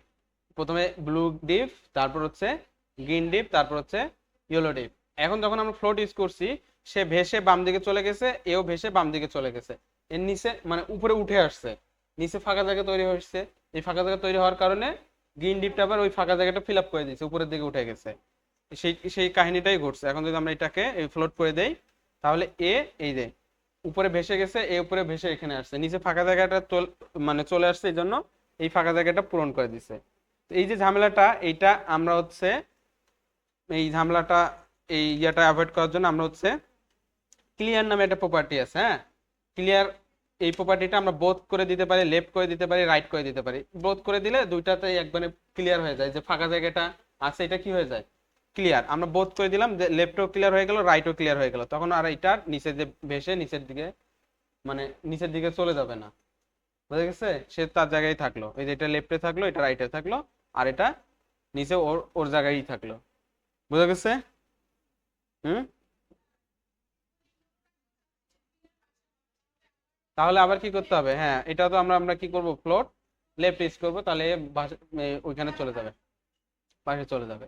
প্রথমে ব্লু ডিপ, তারপর হচ্ছে গ্রিন ডিপ, তারপর হচ্ছে ইয়েলো ডিপ। এখন যখন আমরা ফ্লোট ইউজ করছি, সে ভেসে বাম দিকে চলে গেছে, এও ভেসে বাম দিকে চলে গেছে, এর নিচে মানে উপরে উঠে আসছে, নিচে ফাঁকা জায়গা তৈরি হয়েছে। এই ফাঁকা জায়গা তৈরি হওয়ার কারণে গ্রিন ডিপটা আবার ওই ফাঁকা জায়গাটা ফিল আপ করে দিয়েছে, উপরের দিকে উঠে গেছে। সেই সেই কাহিনীটাই ঘটছে। এখন যদি আমরা এটাকে এই ফ্লোট করে দেই তাহলে এ এই যে উপরে ভেসে গেছে, এ উপরে ভেসে এখানে আসছে, নিচে ফাঁকা জায়গাটা মানে চলে আসছে, এই জন্য এই ফাঁকা জায়গাটা পূরণ করে দিছে। এই যে ঝামেলাটা, এইটা আমরা হচ্ছে এই ঝামেলাটা এই ইয়াটা অ্যাভয়েড করার জন্য আমরা হচ্ছে ক্লিয়ার নামে একটা প্রপার্টি আছে। হ্যাঁ, ক্লিয়ার, এই প্রপার্টিটা আমরা বোথ করে দিতে পারি, লেফট করে দিতে পারি, রাইট করে দিতে পারি। বোথ করে দিলে দুইটাতেই একবারে ক্লিয়ার হয়ে যায়, যে ফাঁকা জায়গাটা আছে এটা কি হয়ে যায়, ক্লিয়ার। আমরা বোথ করে দিলাম, যে লেফটও ক্লিয়ার হয়ে গেল, রাইটও ক্লিয়ার হয়ে গেল, তখন আর এটার নিচে যে ভেসে নিচের দিকে মানে নিচের দিকে চলে যাবে না। বুঝা গেছে? সে তার জায়গায় থাকলো, এই যে এটা লেফটে থাকলো, এটা রাইটে থাকলো, আর এটা নিচে ওর ওর জায়গায় থাকলো। বুঝা গেছে? হুম। তাহলে আবার কি করতে হবে? হ্যাঁ, এটা তো আমরা আমরা কি করব, ফ্লোট লেফট ইউজ করবো, তাহলে ওইখানে চলে যাবে, পাশে চলে যাবে।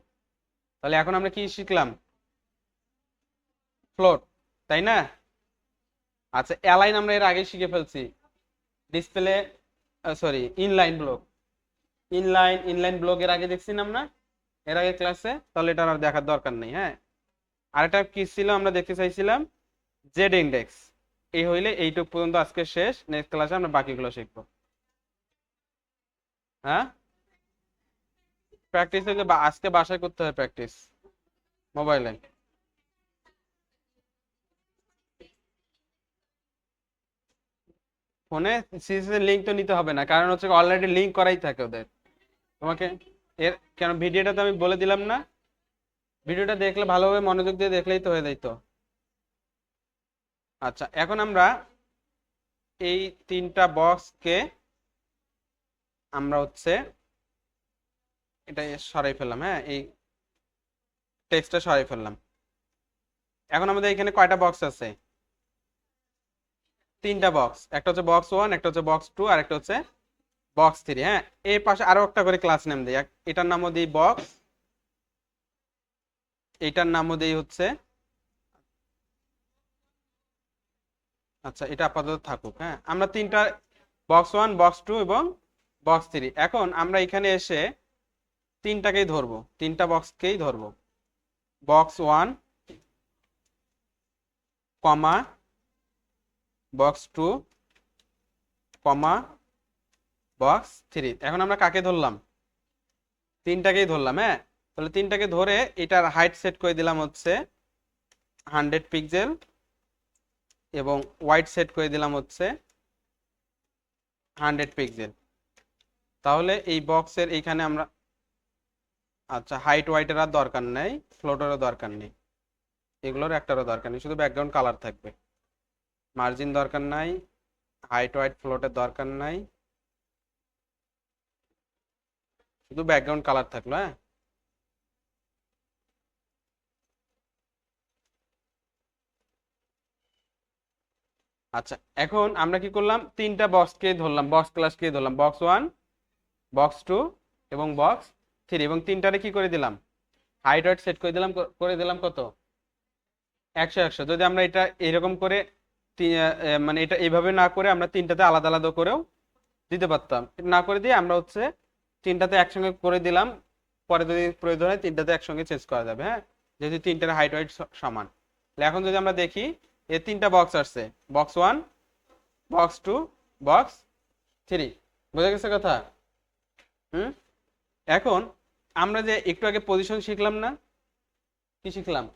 তাহলে এখন আমরা কি শিখলাম? ফ্লোট, তাই না? আচ্ছা, অ্যালাইন আমরা এর আগে শিখে ফেলছি। Display, sorry, inline block. Inline block এর আগে দেখছিলাম না এর আগে ক্লাসে, তাহলে এটা আর দেখার দরকার নেই। হ্যাঁ, আরেকটা কি ছিল আমরা দেখতে চাইছিলাম, জেড ইন্ডেক্স। এই হইলে এইটুক পর্যন্ত আজকে শেষ, নেক্সট ক্লাসে আমরা বাকিগুলো শিখবো। হ্যাঁ, প্র্যাকটিস হচ্ছে আজকে বাসায় করতে হবে প্র্যাকটিস, মোবাইলে। ফোনে সিরিজের লিঙ্ক তো নিতে হবে না, কারণ হচ্ছে অলরেডি লিঙ্ক করাই থাকে ওদের তোমাকে। এর কেন, ভিডিওটা তো আমি বলে দিলাম না? ভিডিওটা দেখলে ভালোভাবে মনোযোগ দিয়ে দেখলেই তো হয়ে যাইতো। আচ্ছা, এখন আমরা এই তিনটা বক্সকে আমরা হচ্ছে এটা সরাই ফেললাম। হ্যাঁ, এই টেক্সটটা সরাই ফেললাম। এখন আমাদের এখানে কয়টা বক্স আছে? তিনটা বক্স, একটা হচ্ছে বক্স 1, একটা হচ্ছে বক্স 2, আর একটা হচ্ছে বক্স 3। হ্যাঁ, এর পাশে আরো একটা করে ক্লাস নেম দিই, এটার নামও দিই বক্স, এইটার নামও দিই হচ্ছে, আচ্ছা এটা আপাতত থাকুক। হ্যাঁ, আমরা তিনটা বক্স 1, বক্স 2 এবং বক্স 3, এখন আমরা এখানে এসে তিনটাকেই ধরবো, তিনটা বক্সকেই ধরবো। বক্স 1 কমা বক্স 2 কমা বক্স 3। এখন আমরা কাকে ধরলাম? তিনটাকেই ধরলাম। হ্যাঁ, তাহলে তিনটাকে ধরে এটার হাইট সেট করে দিলাম হচ্ছে 100 পিক্সেল এবং ওয়াইড সেট করে দিলাম হচ্ছে 100 পিক্সেল। তাহলে এই বক্সের এইখানে আমরা, আচ্ছা হাইট ওয়াইটের আর দরকার নেই, ফ্লোটেরও দরকার নেই, এগুলোর একটারও দরকার নেই, শুধু ব্যাকগ্রাউন্ড কালার থাকবে। মার্জিন দরকার নাই, হাইট ওয়াইট ফ্লোটের দরকার নাই, শুধু ব্যাকগ্রাউন্ড কালার থাকলো। হ্যাঁ, আচ্ছা, এখন আমরা কি করলাম, তিনটা বক্সকে ধরলাম, বক্স ক্লাসকে ধরলাম, বক্স 1, বক্স 2 এবং বক্স 3, এবং তিনটারে কি করে দিলাম, হাইট ওয়েট সেট করে দিলাম কত, 100 100। যদি আমরা এটা এরকম করে মানে এটা এইভাবে না করে আমরা তিনটাতে আলাদা আলাদা করেও দিতে পারতাম, না করে দিয়ে আমরা হচ্ছে তিনটাতে একসঙ্গে করে দিলাম, পরে যদি প্রয়োজন হয় তিনটাতে একসঙ্গে চেঞ্জ করা যাবে। হ্যাঁ, যেহেতু তিনটার হাইট ওয়েট সমান। তাহলে এখন যদি আমরা দেখি এই তিনটা বক্স আসছে, বক্স 1, বক্স 2, বক্স 3, বোঝা গেছে কথা? হুম। এখন আমরা যে একটু আগে পজিশন শিখলাম না, কি শিখলাম,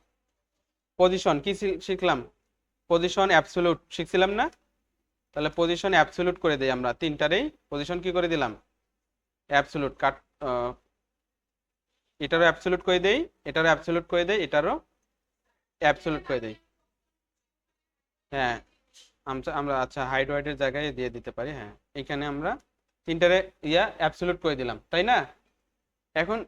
পজিশন কি শিখলাম, পজিশন অ্যাবসলিউট শিখছিলাম না? তাহলে পজিশন অ্যাবসলিউট করে দেই আমরা, তিনটারেই পজিশন কি করে দিলাম, অ্যাবসলিউট কাট, এটারও অ্যাবসলিউট করে দেই, এটারও অ্যাবসলিউট করে দেই, এটারও অ্যাবসলিউট করে দেই। হ্যাঁ, আমরা আচ্ছা হাইট ওয়েটের জায়গায় দিয়ে দিতে পারি। হ্যাঁ, এখানে আমরা তিনটারে অ্যাবসলিউট করে দিলাম, তাই না? এখন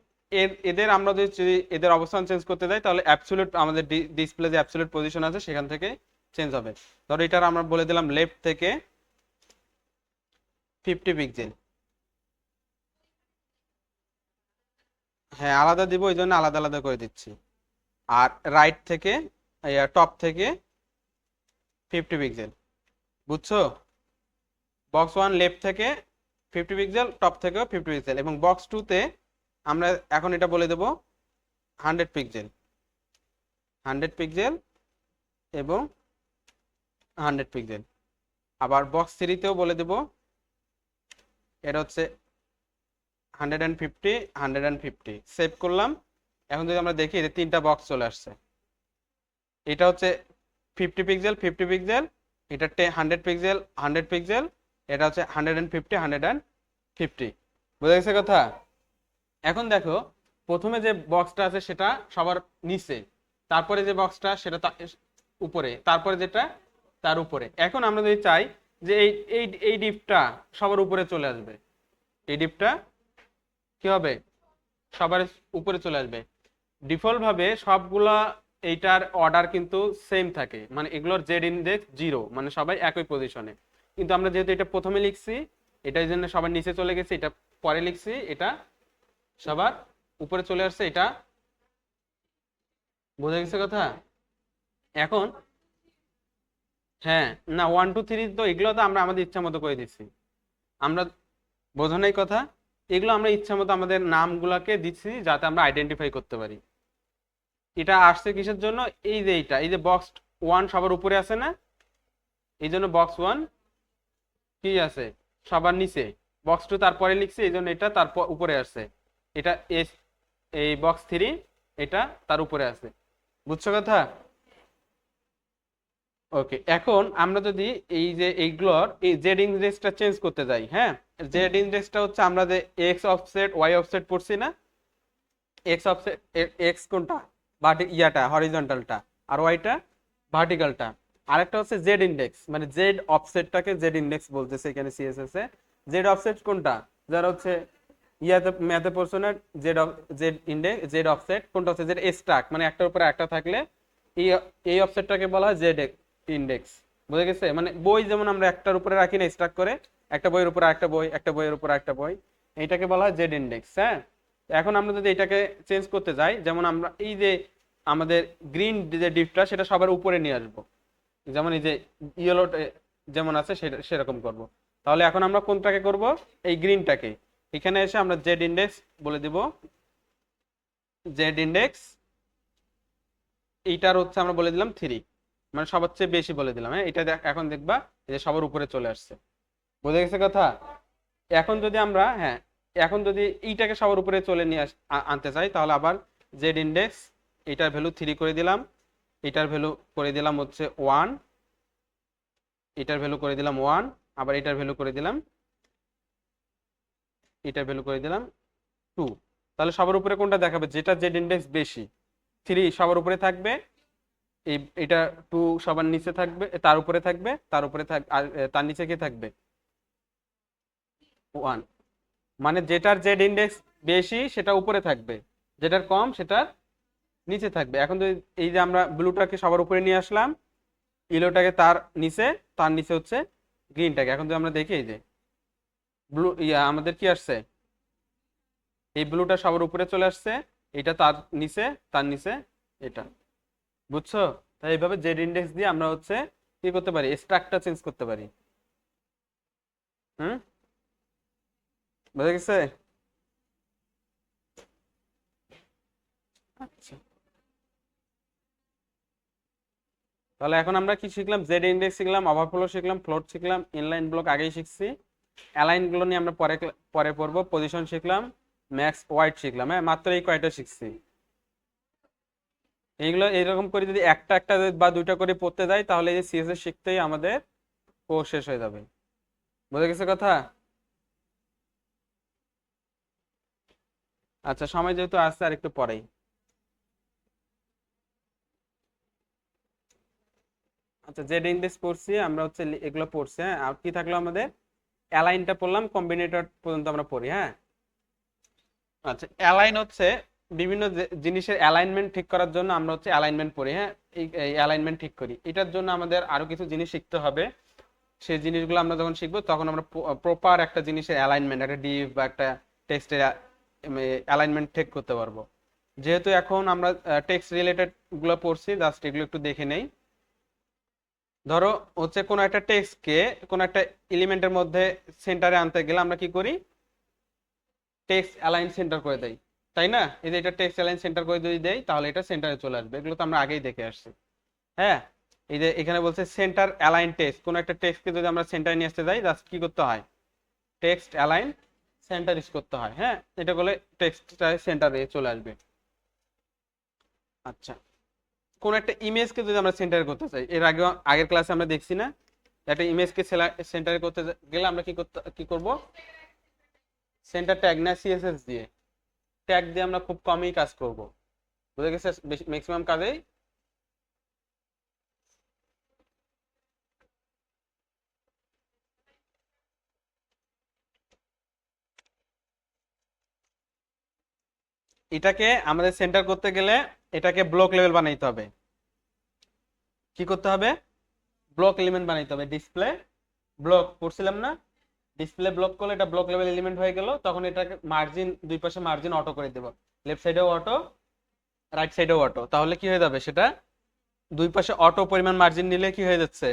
এদের আমরা যদি এদের অবস্থান চেঞ্জ করতে যাই তাহলে অ্যাবসলিউট আমাদের ডিসপ্লে যে অ্যাবসলিউট পজিশন আছে সেখান থেকে চেঞ্জ হবে। ধরো এটার আমরা বলে দিলাম লেফট থেকে 50 পিক্সেল। হ্যাঁ, আলাদা দিব, ওই জন্য আলাদা আলাদা করে দিচ্ছি। আর রাইট থেকে, টপ থেকে 50 পিক্সেল, বুঝছো? বক্স 1 লেফট থেকে 50 পিক্সেল, টপ থেকেও 50 পিক্সেল, এবং বক্স 2 তে আমরা এখন এটা বলে দেব 100 পিক্সেল, 100 পিক্সেল এবং 100 পিক্সেল। আবার বক্স 3 তেও বলে দেব, এটা হচ্ছে 150 150। সেভ করলাম। এখন যদি আমরা দেখি যে তিনটা বক্স চলে আসছে, এটা হচ্ছে 50 পিক্সেল 50 পিক্সেল, এটা 100 পিক্সেল 100 পিক্সেল, এটা হচ্ছে 150 150। বুঝা গেছে কথা? এখন দেখো, প্রথমে যে বক্সটা আছে সেটা সবার নিচে, তারপরে যে বক্সটা সেটা উপরে, তারপরে যেটা তার উপরে। এখন আমরা যদি চাই যে এই এই এই ডিপটা সবার উপরে চলে আসবে, এই ডিপটা কি হবে, সবার উপরে চলে আসবে। ডিফল্ট ভাবে সবগুলা এইটার অর্ডার কিন্তু সেম থাকে, মানে এগুলোর জেড ইনডেক্স 0, মানে সবাই একই পজিশনে। কিন্তু আমরা যেহেতু এটা প্রথমে লিখছি, এটার জন্য সবার নিচে চলে গেছে, এটা পরে লিখছি, এটা সবার উপরে চলে আসছে। এটা বোঝা গেছে কথা? এখন হ্যাঁ, না 1 2 3 তো এগুলো তো আমরা আমাদের ইচ্ছা মতো করে দিচ্ছি, আমরা, বোঝো নাই কথা? এগুলো আমরা ইচ্ছা মতো আমাদের নামগুলাকে দিচ্ছি যাতে আমরা আইডেন্টিফাই করতে পারি। এটা আসছে কিসের জন্য, এই যে এইটা, এই যে বক্স 1 সবার উপরে আছে না, এই জন্য বক্স 1 কি আছে সবার নিচে, বক্স 2 তারপরে লিখছি, এই জন্য এটা তারপর উপরে আসছে, এটা এই বক্স 3 এটা তার উপরে আছে। বুঝছো কথা? ওকে, এখন আমরা যদি এই যে এইগুলোর এই জেড ইনডেক্সটা চেঞ্জ করতে যাই, হ্যাঁ, জেড ইনডেক্সটা হচ্ছে আমরা যে এক্স অফসেট ওয়াই অফসেট পড়ছি না, এক্স অফসেট, এক্স কোনটা, ইয়াটা হরিজন্টালটা, আর ওয়াইটা ভার্টিক্যালটা। আরেকটা হচ্ছে জেড ইনডেক্স, মানে জেড অফসেটটাকে জেড ইনডেক্স বলতেছে এখানে সিএসএস এ। জেড অফসেট কোনটা, যারা হচ্ছে ইয়াতে ম্যাথে পড়ছো না, জেড ইনডেক্স জেড অফসেট কোনটা হচ্ছে জেড স্ট্যাক, মানে একটার উপরে একটা থাকলে এই এই অফসেটটাকে বলা হয় জেড ইনডেক্স। বুঝে গেছে? মানে বই যেমন আমরা একটার উপরে রাখি না স্ট্যাক করে, একটা বইয়ের উপরে একটা বই, একটা বইয়ের উপরে একটা বই, এইটাকে বলা হয় জেড ইনডেক্স। হ্যাঁ, এখন আমরা যদি এটাকে চেঞ্জ করতে যাই, যেমন আমরা এই যে আমাদের গ্রিন যে ডিপটা সেটা সবার উপরে নিয়ে আসবো, যেমন এই যে ইয়েলো যেমন আছে সেটা সেরকম করব। তাহলে এখন আমরা কোনটাকে করব, এই গ্রিনটাকে। এখানে এসে আমরা জেড ইনডেক্স বলে দিব, জেড ইনডেক্স এইটার হচ্ছে আমরা বলে দিলাম 3, মানে সবার চেয়ে বেশি বলে দিলাম। হ্যাঁ, এটা এখন দেখবা এই যে সবার উপরে চলে আসছে। বুঝে গেছে কথা? এখন যদি আমরা, হ্যাঁ, এখন যদি এইটাকে সবার উপরে চলে নিয়ে আনতে চাই, তাহলে আবার জেড ইনডেক্স এটার ভ্যালু 3 করে দিলাম, এটার ভ্যালু করে দিলাম হচ্ছে 1, এটার ভ্যালু করে দিলাম 1, আবার এটার ভ্যালু করে দিলাম, এটার ভ্যালু করে দিলাম 2। তাহলে সবার উপরে কোনটা দেখাবে, যেটা জেড ইনডেক্স বেশি, 3 সবার উপরে থাকবে, এটা 2 সবার নিচে থাকবে, তার উপরে থাকবে, তার উপরে আর তার নিচে কি থাকবে, 1। মানে যেটার জেড ইনডেক্স বেশি সেটা উপরে থাকবে, যেটার কম সেটার নিচে থাকবে। এখন যদি এই যে আমরা ব্লুটাকে সবার উপরে নিয়ে আসলাম, ইলোটাকে তার নিচে হচ্ছে গ্রিনটাকে। এখন যদি আমরা দেখি এই যে ব্লু আমাদের কি আসছে, এই ব্লুটা সবার উপরে চলে আসছে, এটা তার নিচে এটা, বুঝছো? তাই এইভাবে জেড ইন্ডেক্স দিয়ে আমরা হচ্ছে কি করতে পারি, স্ট্রাকচার চেঞ্জ করতে পারি। হুম, বুঝা গেছে? আচ্ছা, তাহলে এখন আমরা কি শিখলাম, জেড ইন্ডেক্স শিখলাম, ওভারফ্লো শিখলাম, ফ্লোট শিখলাম, ইনলাইন ব্লক আগেই শিখছি, অ্যালাইন গুলো নিয়ে আমরা পরে পড়বো, পজিশন শিখলাম, ম্যাক্স ওয়াইড শিখলাম। হ্যাঁ, মাত্র এই কয়টা শিখছি। এইগুলো এইরকম করে যদি একটা একটা বা দুইটা করে পড়তে যাই, তাহলে এই সিএসএস শিখতেই আমাদের কোর্স শেষ হয়ে যাবে। বুঝে গেছে কথা? আচ্ছা, সময় যেহেতু আসছে আর একটু পরেই। আচ্ছা, জেড ইন্ডেক্স পড়ছি আমরা, হচ্ছে এগুলো পড়ছি। হ্যাঁ, আর কি থাকলো আমাদের, অ্যালাইনটা পড়লাম, কম্বিনেটর পর্যন্ত আমরা পড়ি। হ্যাঁ, আচ্ছা, অ্যালাইন হচ্ছে বিভিন্ন জিনিসের অ্যালাইনমেন্ট ঠিক করার জন্য আমরা হচ্ছে অ্যালাইনমেন্ট পড়ি। হ্যাঁ, এই অ্যালাইনমেন্ট ঠিক করি, এটার জন্য আমাদের আরো কিছু জিনিস শিখতে হবে। সেই জিনিসগুলো আমরা যখন শিখবো তখন আমরা প্রপার একটা জিনিসের অ্যালাইনমেন্ট, একটা ডিভ বা একটা টেক্সটের অ্যালাইনমেন্ট ঠিক করতে পারবো। যেহেতু এখন আমরা টেক্সট রিলেটেড গুলো পড়ছি, জাস্ট এগুলো একটু দেখে নেই। ধরো হচ্ছে কোনো একটা টেক্সটকে কোনো একটা এলিমেন্টের মধ্যে সেন্টারে আনতে গেলে আমরা কি করি, টেক্সট অ্যালাইন সেন্টার করে দেই, তাই না? এই যে এটা টেক্সট অ্যালাইন সেন্টার করে যদি দেই, তাহলে এটা সেন্টারে চলে আসবে। এগুলো তো আমরা আগেই দেখে আসছি। হ্যাঁ, এই যে এখানে বলছে সেন্টার অ্যালাইন টেক্সট, কোন একটা টেক্সটকে যদি আমরা সেন্টারে নিয়ে আসতে যাই, জাস্ট কি করতে হয়, টেক্সট অ্যালাইন সেন্টার ইউজ করতে হয়। হ্যাঁ, এটা করলে টেক্সটটা সেন্টারে চলে আসবে। আচ্ছা, কোন একটা ইমেজকে যদি আমরা সেন্টারে করতে চাই, এর আগে আগের ক্লাসে আমরা দেখছি না, একটা ইমেজকে সেন্টারে করতে গেলে আমরা কি করব, সেন্টার ট্যাগ না সিএসএস দিয়ে, ট্যাগ দিয়ে আমরা খুব কমই কাজ করব। বুঝে গেছে? ম্যাক্সিমাম কাজেই এটাকে আমাদের সেন্টার করতে গেলে এটাকে ব্লক লেভেল বানাইতে হবে। কি করতে হবে, ব্লক এলিমেন্ট বানাইতে হবে। ডিসপ্লে ব্লক করছিলাম না, ডিসপ্লে ব্লক করলে এটা ব্লক লেভেল এলিমেন্ট হয়ে গেল। তখন এটাকে মার্জিন, দুই পাশে মার্জিন অটো করে দেব, লেফট সাইডেও অটো, রাইট সাইডেও অটো। তাহলে কি হয়ে যাবে, সেটা দুই পাশে অটো পরিমাণ মার্জিন নিলে কি হয়ে যাচ্ছে,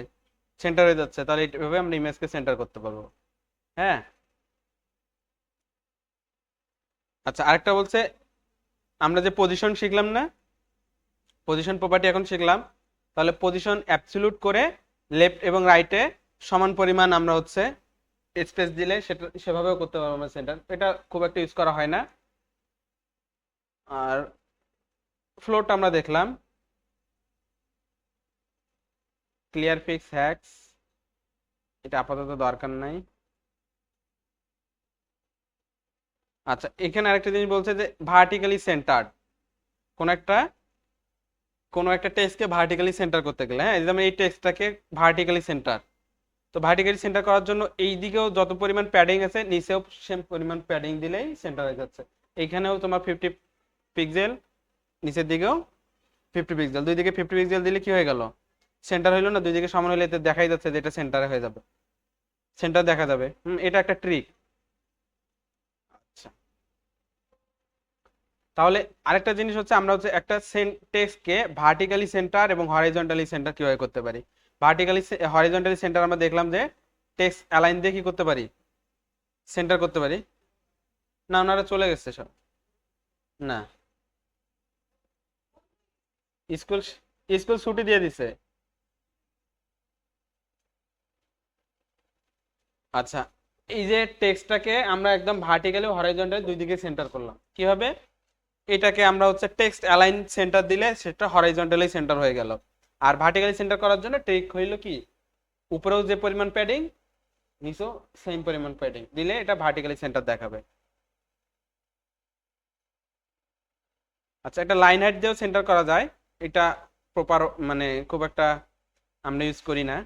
সেন্টার হয়ে যাচ্ছে। তাহলে এইভাবে আমরা ইমেজকে সেন্টার করতে পারবো। হ্যাঁ, আচ্ছা, আরেকটা বলছে, আমরা যে পজিশন শিখলাম না, পজিশন প্রপার্টি এখন শিখলাম, তাহলে পজিশন অ্যাবসলিউট করে লেফট এবং রাইটে সমান পরিমাণ আমরা হচ্ছে স্পেস দিলে সেটা সেভাবেও করতে পারবো আমরা সেন্টার। এটা খুব একটা ইউজ করা হয় না। আর ফ্লোট আমরা দেখলাম, ক্লিয়ার ফিক্স হ্যাক্স, এটা আপাতত দরকার নাই। আচ্ছা, এখানে আরেকটা জিনিস বলছে যে ভার্টিক্যালি সেন্টার্ড, কোন একটা টেক্সটকে ভার্টিক্যালি সেন্টার করতে গেলে, হ্যাঁ, যেমন এই টেক্সটটাকে ভার্টিক্যালি সেন্টার, তো ভার্টিক্যালি সেন্টার করার জন্য এই দিকেও যত পরিমাণ প্যাডিং আছে নিচেও সেম পরিমাণ প্যাডিং দিলেই সেন্টার হয়ে যাচ্ছে। এইখানেও তোমার 50 পিক্সেল, নিচের দিকেও 50 পিক্সেল, দুই দিকে 50 পিক্সেল দিলে কি হয়ে গেল, সেন্টার হইলো না? দুই দিকে সমান হলে এতে দেখাই যাচ্ছে যে এটা সেন্টারে হয়ে যাবে, সেন্টার দেখা যাবে। এটা একটা ট্রিক। আচ্ছা, তাহলে আরেকটা জিনিস হচ্ছে, আমরা হচ্ছে একটা টেক্সটকে ভার্টিক্যালি সেন্টার এবং হরাইজন্টালি সেন্টার কিভাবে করতে পারি। ভার্টিক্যালি হরাইজন্টালি সেন্টার আমরা দেখলাম যে টেক্সট অ্যালাইন দিয়ে কি করতে পারি, সেন্টার করতে পারি। না, ওনারা চলে গেছে সব। না, স্কুল স্কুল ছুটি দিয়ে দিছে। আচ্ছা, এই যে টেক্সটটাকে আমরা একদম ভার্টিক্যালি হরাইজন্টালি দুই দিকে সেন্টার করলাম কিভাবে, এটাকে আমরা হচ্ছে টেক্সট অ্যালাইন সেন্টার দিলে সেটা হরাইজন্টালি সেন্টার হয়ে গেল। আর ভার্টিক্যালি সেন্টার করার জন্য ট্রিক হইল কি, উপরেও যে পরিমাণ প্যাডিং, নিচেও সেম পরিমাণ প্যাডিং দিলে এটা ভার্টিক্যালি সেন্টার দেখাবে। আচ্ছা, একটা লাইন হাইট দিয়েও সেন্টার করা যায়, এটা প্রপার মানে খুব একটা আমরা ইউজ করি না।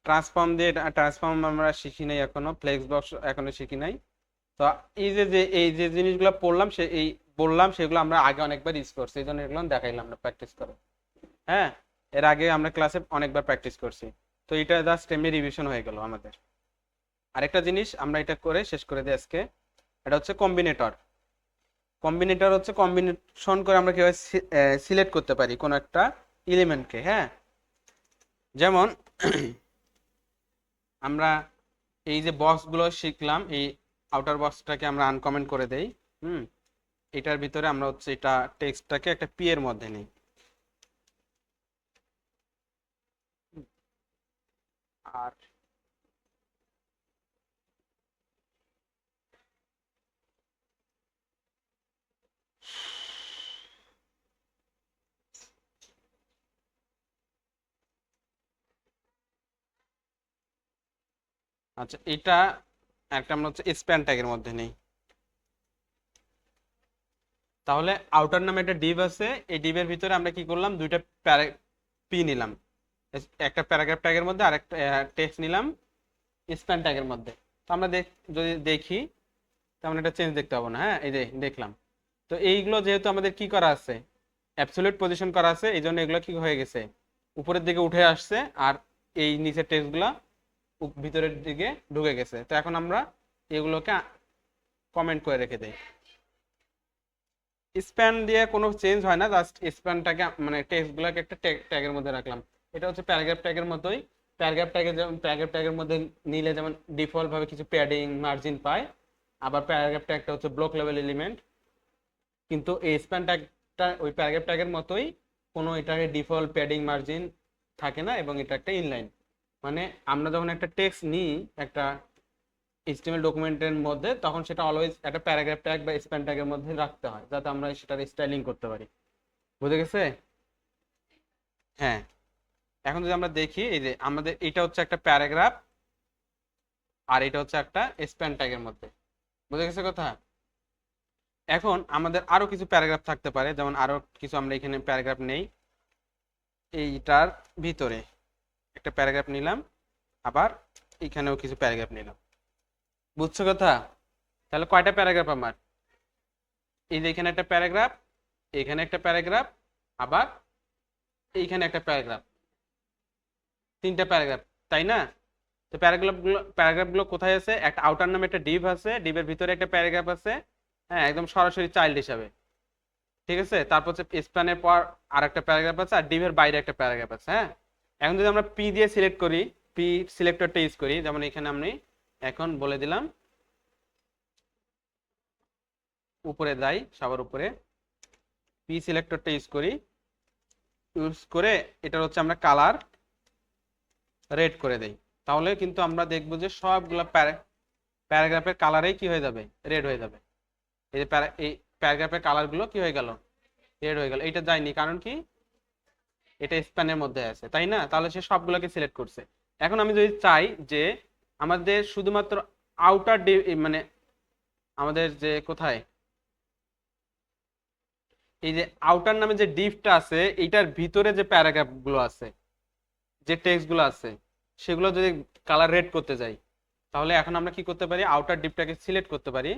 ট্রান্সফর্ম আমরা শিখি নাই এখনো, ফ্লেক্স বক্স এখনো শিখি নাই। তো এই যে জিনিসগুলো পড়লাম, বললাম সেগুলো আমরা আগে অনেকবার ইউজ করছি, এই জন্য এগুলো দেখাইলাম, আমরা প্র্যাকটিস করো। হ্যাঁ, এর আগে আমরা ক্লাসে অনেকবার প্র্যাকটিস করছি। তো এটা জাস্ট এমনি রিভিশন হয়ে গেল আমাদের। আরেকটা জিনিস আমরা এটা করে শেষ করে দিই আজকে, এটা হচ্ছে কম্বিনেটর। কম্বিনেটর হচ্ছে কম্বিনেশন করে আমরা কিভাবে সিলেক্ট করতে পারি কোন একটা এলিমেন্টকে। হ্যাঁ, যেমন আমরা এই যে বক্সগুলো শিখলাম, এই আউটার বক্সটাকে আমরা আনকমেন্ট করে দেই। হুম, এটার ভিতরে আমরা হচ্ছে এটা টেক্সটটাকে একটা পি এর মধ্যে নিই। আর আচ্ছা, এটা একটা আমরা হচ্ছে স্প্যান ট্যাগের মধ্যে নেই। তাহলে আউটার নামে একটা ডিভ আছে, এই ডিভের ভিতরে আমরা কি করলাম, দুইটা পি নিলাম, একটা প্যারাগ্রাফ ট্যাগের মধ্যে আর একটা টেক্সট নিলাম স্প্যান ট্যাগের মধ্যে। তো আমরা যদি দেখি তেমন একটা চেঞ্জ দেখতে পাবো না। হ্যাঁ, এই যে দেখলাম। তো এইগুলো যেহেতু আমাদের কি করা আছে, অ্যাবসলিউট পজিশন করা আছে, এই জন্য এগুলো কি হয়ে গেছে, উপরের দিকে উঠে আসছে, আর এই নিচের টেক্সটগুলো ভিতরের দিকে ঢুকে গেছে। তো এখন আমরা এগুলোকে কমেন্ট করে রেখে দেই। স্প্যান দিয়ে কোনো চেঞ্জ হয় না, জাস্ট স্প্যানটাকে মানে টেক্সটগুলোকে একটা ট্যাগের মধ্যে রাখলাম। এটা হচ্ছে প্যারাগ্রাফ ট্যাগের মতোই। প্যারাগ্রাফ ট্যাগের মধ্যে নিলে যেমন ডিফল্ট ভাবে কিছু প্যাডিং মার্জিন পায়, আবার প্যারাগ্রাফ ট্যাগটা হচ্ছে ব্লক লেভেল এলিমেন্ট। কিন্তু এই স্প্যান ট্যাগটা ওই প্যারাগ্রাফ ট্যাগের মতোই, কোনো এটাকে ডিফল্ট প্যাডিং মার্জিন থাকে না, এবং এটা একটা ইনলাইন। মানে আমরা যখন একটা টেক্সট নিই একটা এইচটিএমএল ডকুমেন্টের মধ্যে, তখন সেটা অলওয়েজ একটা প্যারাগ্রাফ ট্যাগ বা স্প্যান ট্যাগের মধ্যে রাখতে হয়, যাতে আমরা সেটার স্টাইলিং করতে পারি। বুঝে গেছে? হ্যাঁ, এখন যদি আমরা দেখি, এই যে আমাদের এটা হচ্ছে একটা প্যারাগ্রাফ, আর এটা হচ্ছে একটা স্প্যান ট্যাগের মধ্যে। বুঝে গেছে কথা? এখন আমাদের আরো কিছু প্যারাগ্রাফ থাকতে পারে, যেমন আরো কিছু আমরা এখানে প্যারাগ্রাফ নেই, এইটার ভিতরে একটা প্যারাগ্রাফ নিলাম, আবার এখানেও কিছু প্যারাগ্রাফ নিলাম। বুঝছো কথা? তাহলে কয়টা প্যারাগ্রাফ আমার, এই যে এখানে একটা প্যারাগ্রাফ, এখানে একটা প্যারাগ্রাফ, আবার এইখানে একটা প্যারাগ্রাফ, তিনটা প্যারাগ্রাফ, তাই না? তো প্যারাগ্রাফগুলো কোথায় আছে, একটা আউটার নামে একটা ডিভ আছে, ডিভের ভিতরে একটা প্যারাগ্রাফ আছে। হ্যাঁ, একদম সরাসরি চাইল্ড হিসাবে। ঠিক আছে, তারপর হচ্ছে স্প্যানের পর আর একটা প্যারাগ্রাফ আছে, আর ডিভের বাইরে একটা প্যারাগ্রাফ আছে। হ্যাঁ, এখন যদি আমরা পি দিয়ে সিলেক্ট করি, পি সিলেক্টরটা ইউজ করি, যেমন এখানে আমি এখন বলে দিলাম, উপরে যাই, সবার উপরে পি সিলেক্টরটা ইউজ করি, ইউজ করে এটার হচ্ছে আমরা কালার রেড করে দেই। তাহলে কিন্তু আমরা দেখবো যে সবগুলা প্যারাগ্রাফের কালারেই কি হয়ে যাবে, রেড হয়ে যাবে। এই যে এই প্যারাগ্রাফের কালার গুলো কি হয়ে গেল, রেড হয়ে গেল। এটা যায়নি, কারণ কি, এটা স্প্যানের মধ্যে আছে, তাই না? তাহলে সে সবগুলোকে সিলেক্ট করছে। এখন আমি যদি চাই যে আমাদের শুধুমাত্র আউটার মানে আমাদের যে কোথায় এই যে আউটার নামে যে ডিভটা আছে, এইটার ভিতরে যে প্যারাগ্রাফ গুলো আছে, যে টেক্সট গুলো আছে, সেগুলো যদি কালার রেড করতে যাই, তাহলে এখন আমরা কি করতে পারি, আউটার ডিভটাকে সিলেক্ট করতে পারি।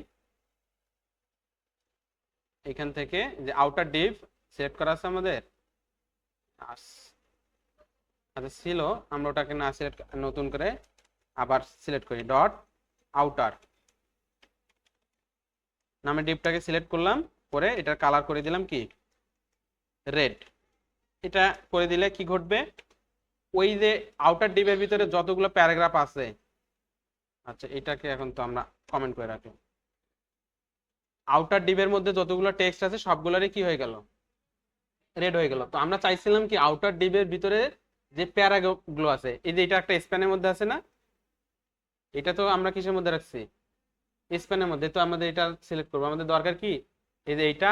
এখান থেকে যে আউটার ডিভ সিলেক্ট করা আছে আমাদের, আচ্ছা ছিল, আমরা ওটাকে না সিলেক্ট, নতুন করে আবার সিলেক্ট করি, ডট আউটার নামে ডিভটাকে সিলেক্ট করলাম, করে এটার কালার করে দিলাম কি, রেড। এটা করে দিলে কি ঘটবে, ওই যে আউটার ডিভের ভিতরে যতগুলো প্যারাগ্রাফ আছে, আচ্ছা এটাকে এখন তো আমরা কমেন্ট করে রাখি, আউটার ডিভের মধ্যে যতগুলো টেক্সট আছে সবগুলোরই কি হয়ে গেল, রেড হয়ে গেল। তো আমরা চাইছিলাম কি, আউটার ডিভের ভিতরে যে প্যারাগ্রাফ গুলো আছে, এই যে এটা একটা স্প্যানের মধ্যে আছে না, এটা তো আমরা কিসের মধ্যে রাখছি, স্প্যানের মধ্যে। তো আমাদের এটা সিলেক্ট করবো, আমাদের দরকার কি, এই যে এইটা,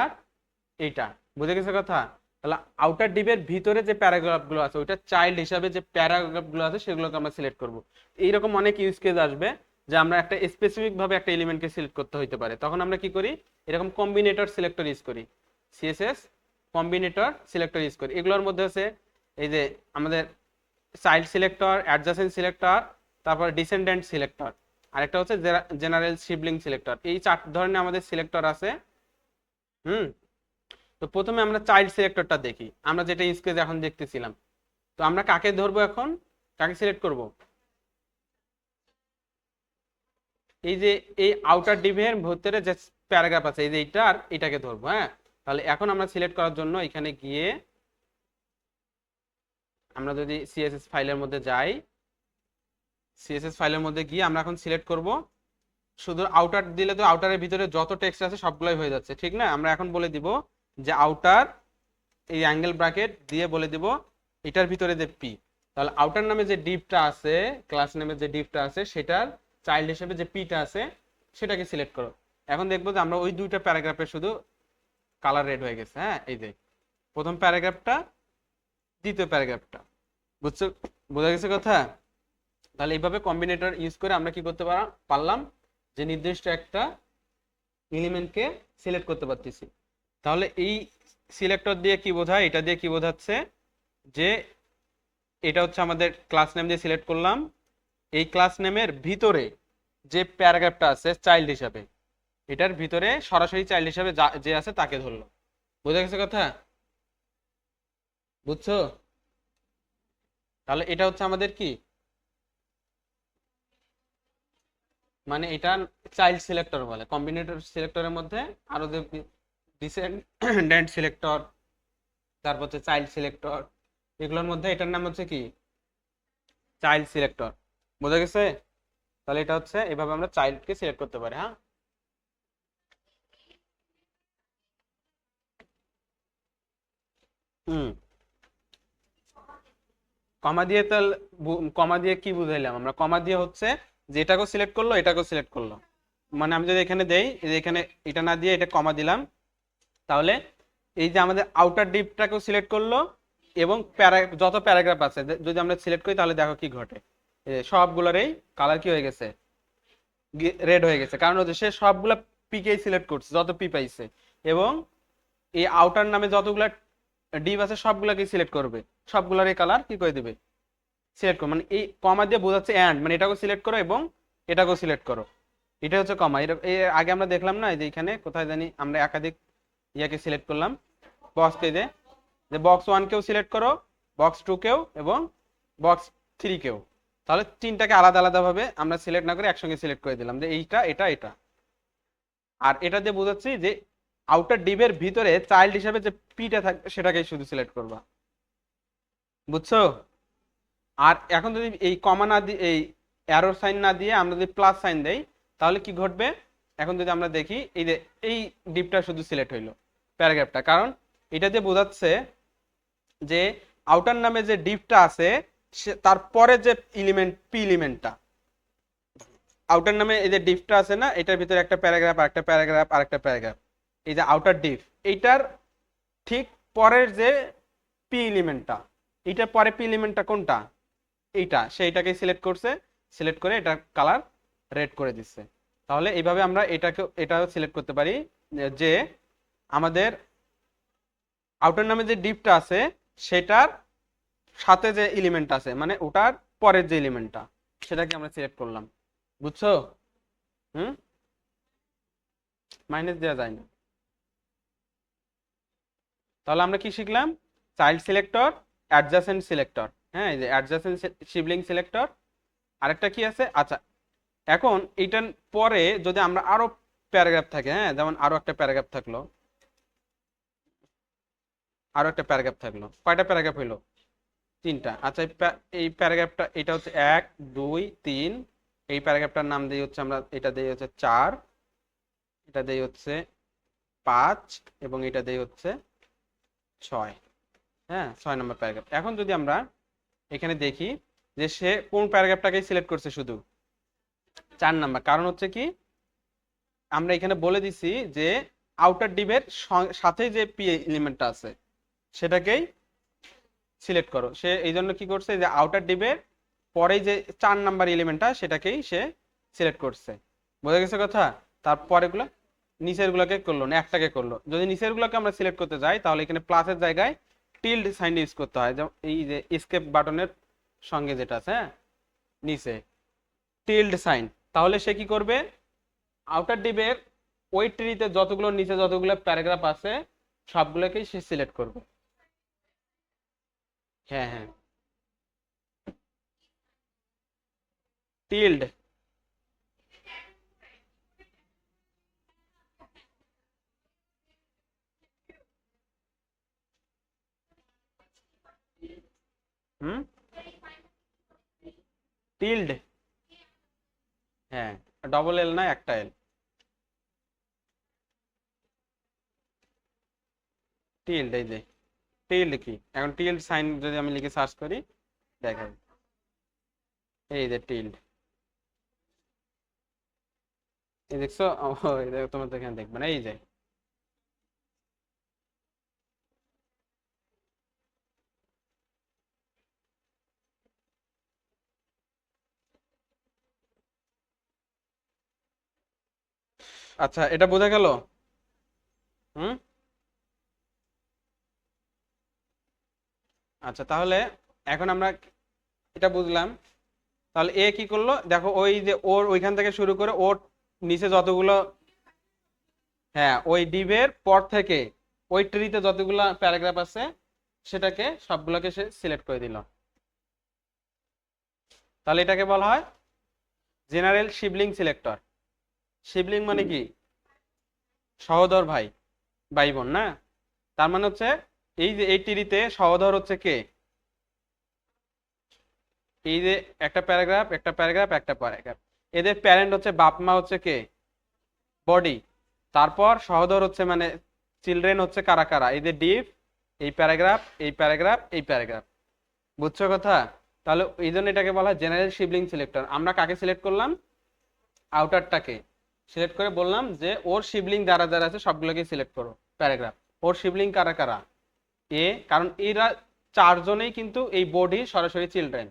এইটা। বুঝে গেছে কথা? তাহলে আউটার ডিভের ভিতরে যে প্যারাগ্রাফ গুলো আছে, ওইটা চাইল্ড হিসাবে যে প্যারাগ্রাফ গুলো আছে সেগুলোকে আমরা সিলেক্ট করব। এইরকম অনেক ইউজ কেস আসবে, যে আমরা একটা স্পেসিফিক ভাবে একটা এলিমেন্টকে সিলেক্ট করতে হইতে পারে, তখন আমরা কি করি, এরকম কম্বিনেটর সিলেক্টর ইউজ করি, সিএসএস কম্বিনেটর সিলেক্টর ইউজ করি। এগুলোর মধ্যে আছে এই যে আমাদের চাইল্ড সিলেক্টর, অ্যাডজাসেন্ট সিলেক্টর, তারপর ডিসেন্ডেন্ট সিলেক্টর, আরেকটা হচ্ছে জেনারেল সিবলিং সিলেক্টর। এই চার ধরনের আমাদের সিলেক্টর আছে। হুম, তো প্রথমে আমরা চাইল্ড সিলেক্টরটা দেখি, আমরা যেটা স্কেচ এখন দেখতেছিলাম। তো আমরা কাকে ধরবো এখন, কাকে সিলেক্ট করব? এই যে এই আউটার ডিভের ভিতরে যে প্যারাগ্রাফ আছে, এই যে এইটা আর এটাকে ধরবো। হ্যাঁ, তাহলে এখন আমরা সিলেক্ট করার জন্য এখানে গিয়ে আমরা যদি সিএসএস ফাইলের মধ্যে যাই, সিএসএস ফাইলের মধ্যে গিয়ে আমরা এখন সিলেক্ট করব। শুধু আউটার দিলে তো আউটারের ভিতরে যত টেক্সট আছে সবগুলোই হয়ে যাচ্ছে, ঠিক না? আমরা এখন বলে দিব যে আউটার, এই অ্যাঙ্গেল ব্র্যাকেট দিয়ে বলে দিব এটার ভিতরে যে পি, তাহলে আউটার নামে যে ডিভটা আছে, ক্লাস নামে যে ডিভটা আছে, সেটার চাইল্ড হিসেবে যে পিটা আছে সেটাকে সিলেক্ট করো। এখন দেখবো যে আমরা ওই দুইটা প্যারাগ্রাফে শুধু কালার রেড হয়ে গেছে। হ্যাঁ, এই যে প্রথম প্যারাগ্রাফটা, দ্বিতীয় প্যারাগ্রাফটা, বুঝছো? বোঝা গেছে কথা? তাহলে এইভাবে কম্বিনেটর ইউজ করে আমরা কি করতে পারলাম, যে নির্দিষ্ট একটা এলিমেন্টকে সিলেক্ট করতে পারতেছি। তাহলে এই সিলেক্টর দিয়ে কি বোঝায়, এটা দিয়ে কি বোঝাচ্ছে, যে এটা হচ্ছে আমাদের ক্লাস নেম দিয়ে সিলেক্ট করলাম, এই ক্লাস নেমের ভিতরে যে প্যারাগ্রাফটা আছে চাইল্ড হিসাবে, এটার ভিতরে সরাসরি চাইল্ড হিসাবে যে আছে তাকে ধরলো। বোঝা গেছে কথা? বুঝছো? তাহলে এটা হচ্ছে আমাদের কি, মানে এটা চাইল্ড সিলেক্টর বলে। কম্বিনেটর সিলেক্টরের মধ্যে আরো যে ডিসেন্ডেন্ট সিলেক্টর, তারপর হচ্ছে চাইল্ড সিলেক্টর, এগুলোর মধ্যে এটার নাম হচ্ছে কি, চাইল্ড সিলেক্টর। বোঝা গেছে? তাহলে এটা হচ্ছে এভাবে আমরা চাইল্ডকে সিলেক্ট করতে পারি। হ্যাঁ, হুম। কমা দিয়ে তাহলে কমা দিয়ে কি বুঝাইলাম আমরা? কমা দিয়ে হচ্ছে যে এটাকেও সিলেক্ট করলো, এটাকেও সিলেক্ট করলো। মানে আমি যদি এখানে দেই, এই যে এখানে এটা না দিয়ে এটা কমা দিলাম, তাহলে এই যে আমাদের আউটার ডিপটাকেও সিলেক্ট করলো, এবং যত প্যারাগ্রাফ আছে যদি আমরা সিলেক্ট করি, তাহলে দেখো কি ঘটে, সবগুলোরই কালার কি হয়ে গেছে, রেড হয়ে গেছে। কারণ হচ্ছে সে সবগুলা পিকেই সিলেক্ট করছে, যত পি পাইছে, এবং এই আউটার নামে যতগুলা ডিপ আছে সবগুলাকে সিলেক্ট করবে, সবগুলার এই কালার কি করে দেবে, সিলেক্ট করো। মানে এই কমা দিয়ে বোঝাচ্ছে অ্যান্ড, মানে এটাকেও সিলেক্ট করো এবং এটাকেও সিলেক্ট করো। এটা হচ্ছে কমা। এটা এর আগে আমরা দেখলাম না, এই যে এখানে কোথায় জানি আমরা একাধিক ইয়াকে সিলেক্ট করলাম, বক্সকে, যে বক্স ওয়ান কেও সিলেক্ট করো, বক্স টু কেও, এবং বক্স থ্রি কেও। তাহলে তিনটাকে আলাদা আলাদা ভাবে আমরা সিলেক্ট না করে একসঙ্গে সিলেক্ট করে দিলাম, যে এইটা এটা এটা। আর এটা দিয়ে বোঝাচ্ছি যে আউটার ডিভের ভিতরে চাইল্ড হিসাবে যে পিটা থাকবে সেটাকেই শুধু সিলেক্ট করবা। বুঝছো? আর এখন যদি এই কমা না দিয়ে, এই অ্যারো সাইন না দিয়ে আমরা যদি প্লাস সাইন দেই, তাহলে কি ঘটবে? এখন যদি আমরা দেখি, এই যে এই ডিপটা শুধু সিলেক্ট হইলো, প্যারাগ্রাফটা, কারণ এটা দিয়ে বোঝাচ্ছে যে আউটার নামে যে ডিপটা আছে তারপরে যে এলিমেন্ট পি এলিমেন্টটা, আউটার নামে এই যে ডিপটা আছে না, এটার ভিতরে একটা প্যারাগ্রাফ আর একটা প্যারাগ্রাফ আর একটা প্যারাগ্রাফ, এই যে আউটার ডিপ, এইটার ঠিক পরের যে পি এলিমেন্টটা, এইটার পরে পি এলিমেন্টটা কোনটা, এইটা, সেইটাকে সিলেক্ট করছে, সিলেক্ট করে এটা কালার রেড করে দিচ্ছে। তাহলে এইভাবে আমরা এটাও সিলেক্ট করতে পারি, যে আমাদের আউটার নামে যে ডিপটা আছে সেটার সাথে যে এলিমেন্ট আছে, মানে ওটার পরের যে এলিমেন্টটা, সেটাকে আমরা সিলেক্ট করলাম। বুঝছো? হুম, মাইনাস দেওয়া যায় না। তাহলে আমরা কি শিখলাম? Child selector, adjacent selector. হ্যাঁ, এই যে অ্যাডজাসেন্ট সিবলিং সিলেক্টর। আরেকটা কি আছে? আচ্ছা, এখন এইটার পরে যদি আমরা আরো প্যারাগ্রাফ থাকে, হ্যাঁ, যেমন আরো একটা প্যারাগ্রাফ থাকলো, আরো একটা প্যারাগ্রাফ থাকলো, কয়টা প্যারাগ্রাফ হইলো? তিনটা। আচ্ছা, এই প্যারাগ্রাফটা, এটা হচ্ছে 1 2 3, এই প্যারাগ্রাফটার নাম দিই হচ্ছে আমরা, এটা দিই হচ্ছে 4, এটা দিই হচ্ছে 5, এবং এটা দিই হচ্ছে 6। হ্যাঁ, 6 নম্বর প্যারাগ্রাফ। এখন যদি আমরা এখানে দেখি যে সে কোন প্যারাগ্রাফটাকে সিলেক্ট করছে, শুধু 4 নাম্বার। কারণ হচ্ছে কি, আমরা এখানে বলে দিছি যে আউটার ডিভের সাথে যে পি এলিমেন্টটা আছে সেটাকেই সিলেক্ট করো। সে এই জন্য কি করছে, যে আউটার ডিভের পরে যে 4 নাম্বার এলিমেন্টটা সেটাকেই সে সিলেক্ট করছে। বোঝা গেছে কথা? তারপরে গুলো নিচের গুলোকে করলো না, একটাকে করলো। যদি নিচের গুলোকে আমরা সিলেক্ট করতে যাই, তাহলে এখানে প্লাসের জায়গায় টিল্ড সাইন ইউজ করতে হয়, যেমন এই যে এসকেপ বাটনের সঙ্গে যেটা আছে, হ্যাঁ, নিচে টিল্ড সাইন। তাহলে সে কি করবে, আউটার ডিভের ওই ট্রিতে যতগুলো নিচে যতগুলো প্যারাগ্রাফ আছে সবগুলোকেই সে সিলেক্ট করবে। হ্যাঁ হ্যাঁ, টিল্ড। হুম, টিল্ড। হ্যাঁ, ডবল এল না, একটা এল। টিল্ড, এই যে টিল্ড কি, এখন টিল্ড সাইন যদি আমি লিখে সার্চ করি দেখাবে, এই যে টিল্ড, এই দেখছো? ও, এই দেখো, তোমার তো এখানে দেখবে না, এই যে। আচ্ছা, এটা বোঝা গেল? হুম। আচ্ছা, তাহলে এখন আমরা এটা বুঝলাম। তাহলে এ কি করলো দেখো, ওই যে ওর ওইখান থেকে শুরু করে ওর নিচে যতগুলো, হ্যাঁ, ওই ডিভের পর থেকে ওই ট্রিতে যতগুলো প্যারাগ্রাফ আছে সেটাকে সবগুলোকে সে সিলেক্ট করে দিল। তাহলে এটাকে বলা হয় জেনারেল শিবলিং সিলেক্টর। শিবলিং মানে কি? সহোদর ভাই, ভাই বোন না? তার মানে হচ্ছে এই যে এই ট্রিতে সহোদর হচ্ছে কে? এই যে একটা প্যারাগ্রাফ, একটা প্যারাগ্রাফ, একটা প্যারাগ্রাফ, এদের প্যারেন্ট হচ্ছে বাপ মা হচ্ছে কে? বডি। তারপর সহোদর হচ্ছে মানে চিলড্রেন হচ্ছে কারা কারা? এই যে ডিভ, এই প্যারাগ্রাফ, এই প্যারাগ্রাফ, এই প্যারাগ্রাফ। বুঝছো কথা? তাহলে এই জন্য এটাকে বলা হয় জেনারেল শিবলিং সিলেক্টর। আমরা কাকে সিলেক্ট করলাম? আউটারটাকে সিলেক্ট করে বললাম যে ওর শিবলিং যারা যারা আছে সবগুলোকে সিলেক্ট করো প্যারাগ্রাফ। ওর শিবলিং কারা কারা? এ, কারণ এরা চারজনেই কিন্তু এই বডি সরাসরি চিলড্রেন।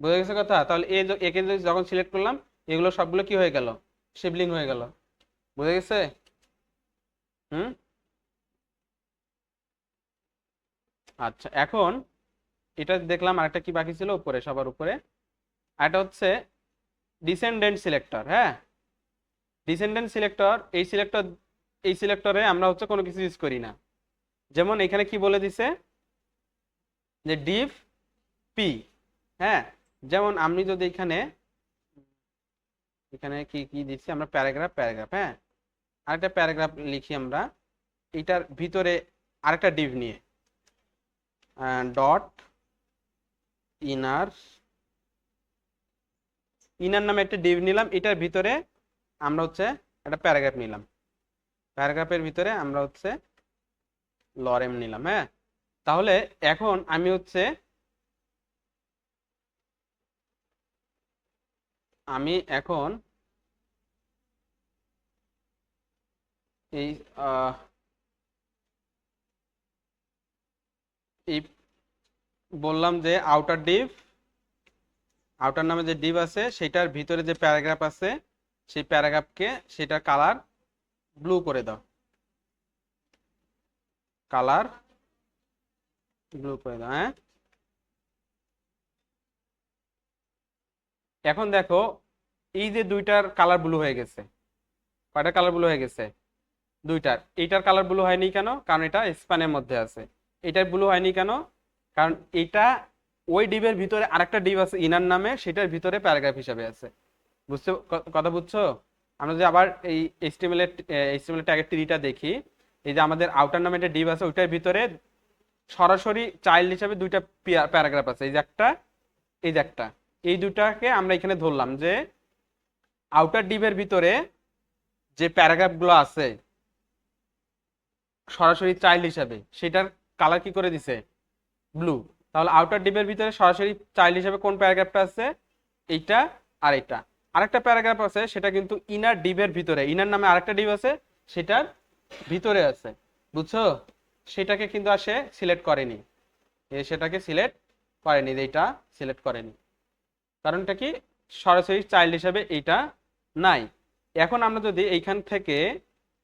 বুঝে গেছে কথা? তাহলে একে যখন সিলেক্ট করলাম, এগুলো সবগুলো কি হয়ে গেল? শিবলিং হয়ে গেল। বুঝে গেছে? হুম। আচ্ছা, এখন এটা দেখলাম, আরেকটা কি বাকি ছিল উপরে, সবার উপরে আরেকটা হচ্ছে ডিসেন্ডেন্ট সিলেক্টর। হ্যাঁ, ডিসেন্ডেন্ট সিলেক্টর, এই সিলেক্টরে আমরা হচ্ছে কোনো কিছু ইউজ করি না। যেমন এখানে কি বলে দিছে যে ডিভ পি। হ্যাঁ, যেমন আমি যদি এখানে এখানে কি কি দিচ্ছি আমরা, প্যারাগ্রাফ প্যারাগ্রাফ, হ্যাঁ, আরেকটা প্যারাগ্রাফ লিখি আমরা এটার ভিতরে আরেকটা ডিভ নিয়ে, ডট ইনার, ইনার নামে একটা ডিভ নিলাম, এটার ভিতরে আমরা হচ্ছে একটা প্যারাগ্রাফ নিলাম, প্যারাগ্রাফের ভিতরে আমরা হচ্ছে লরেম নিলাম। হ্যাঁ, তাহলে এখন আমি হচ্ছে আমি এখন এই এই বললাম যে আউটার ডিভ, আউটার নামে যে ডিভ আছে সেটার ভিতরে যে প্যারাগ্রাফ আছে সেই প্যারাগ্রাফকে সেটা কালার ব্লু করে দাও, কালার ব্লু করে দাও। হ্যাঁ, এখন দেখো এই যে দুইটার কালার ব্লু হয়ে গেছে। কয়টা কালার ব্লু হয়ে গেছে? দুইটার। এইটার কালার ব্লু হয়নি কেন? কারণ এটা স্প্যানের মধ্যে আছে। এটার ব্লু হয়নি কেন? কারণ এটা ওই ডিবের ভিতরে আরেকটা ডিব আছে ইনার নামে, সেটার ভিতরে প্যারাগ্রাফ হিসাবে আছে। বুঝছো? কথা বুঝছো? আমরা যদি আবার এই এইচটিএমএল ট্যাগের ট্রিটা দেখি, এই যে আমাদের আউটার নামে একটা ডিব আছে, ওইটার ভিতরে সরাসরি চাইল্ড হিসাবে দুইটা প্যারাগ্রাফ আছে, এই যে একটা, এই যে একটা। এই দুটাকে আমরা এখানে ধরলাম যে আউটার ডিবের ভিতরে যে প্যারাগ্রাফগুলো আছে সরাসরি চাইল্ড হিসাবে, সেটার কালার কি করে দিছে? ব্লু। তাহলে আউটার ডিপের ভিতরে সরাসরি চাইল্ড হিসেবে কোন প্যারাগ্রাফটা আছে? এইটা আর এটা। আরেকটা প্যারাগ্রাফ আছে সেটা কিন্তু ইনার ডিপের ভিতরে, ইনার নামে আরেকটা ডিপ আছে সেটার ভিতরে আছে। বুঝছো? সেটাকে কিন্তু আর সে সিলেক্ট করেনি, সেটাকে সিলেক্ট করেনি, এইটা সিলেক্ট করেনি। কারণটা কি? সরাসরি চাইল্ড হিসেবে এইটা নাই। এখন আমরা যদি এইখান থেকে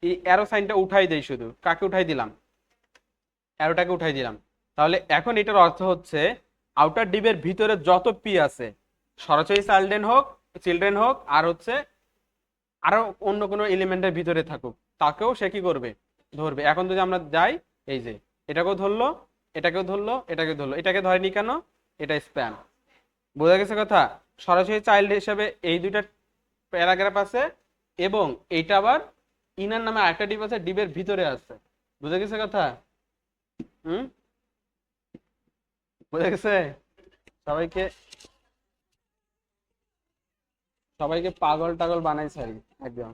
এই অ্যারো সাইনটা উঠাই দেই, শুধু কাকে উঠাই দিলাম? অ্যারোটাকে উঠাই দিলাম। তাহলে এখন এটার অর্থ হচ্ছে আউটার ডিপের ভিতরে যত পি আছে, সরাসরি চিলড্রেন হোক আর হচ্ছে আরো অন্য কোনো এলিমেন্টের ভিতরে থাকুক, তাকেও সে কি করবে? ধরবে। এখন যদি আমরা যাই এই যে এটাকেও ধরলো, এটাকেও ধরলো, এটাকে ধরলো, এটাকে ধরেনি কেন? এটা স্প্যাম। বোঝা গেছে কথা? সরাসরি চাইল্ড হিসাবে এই দুইটা প্যারাগ্রাফ আছে, এবং এইটা আবার ইনার নামে আরেকটা ডিপ আছে, ডিপের ভিতরে আছে। বুঝা গেছে কথা? হুম, বুঝা গেছে? সবাইকে সবাইকে পাগল টাগল বানাই ছাড়ি একদম।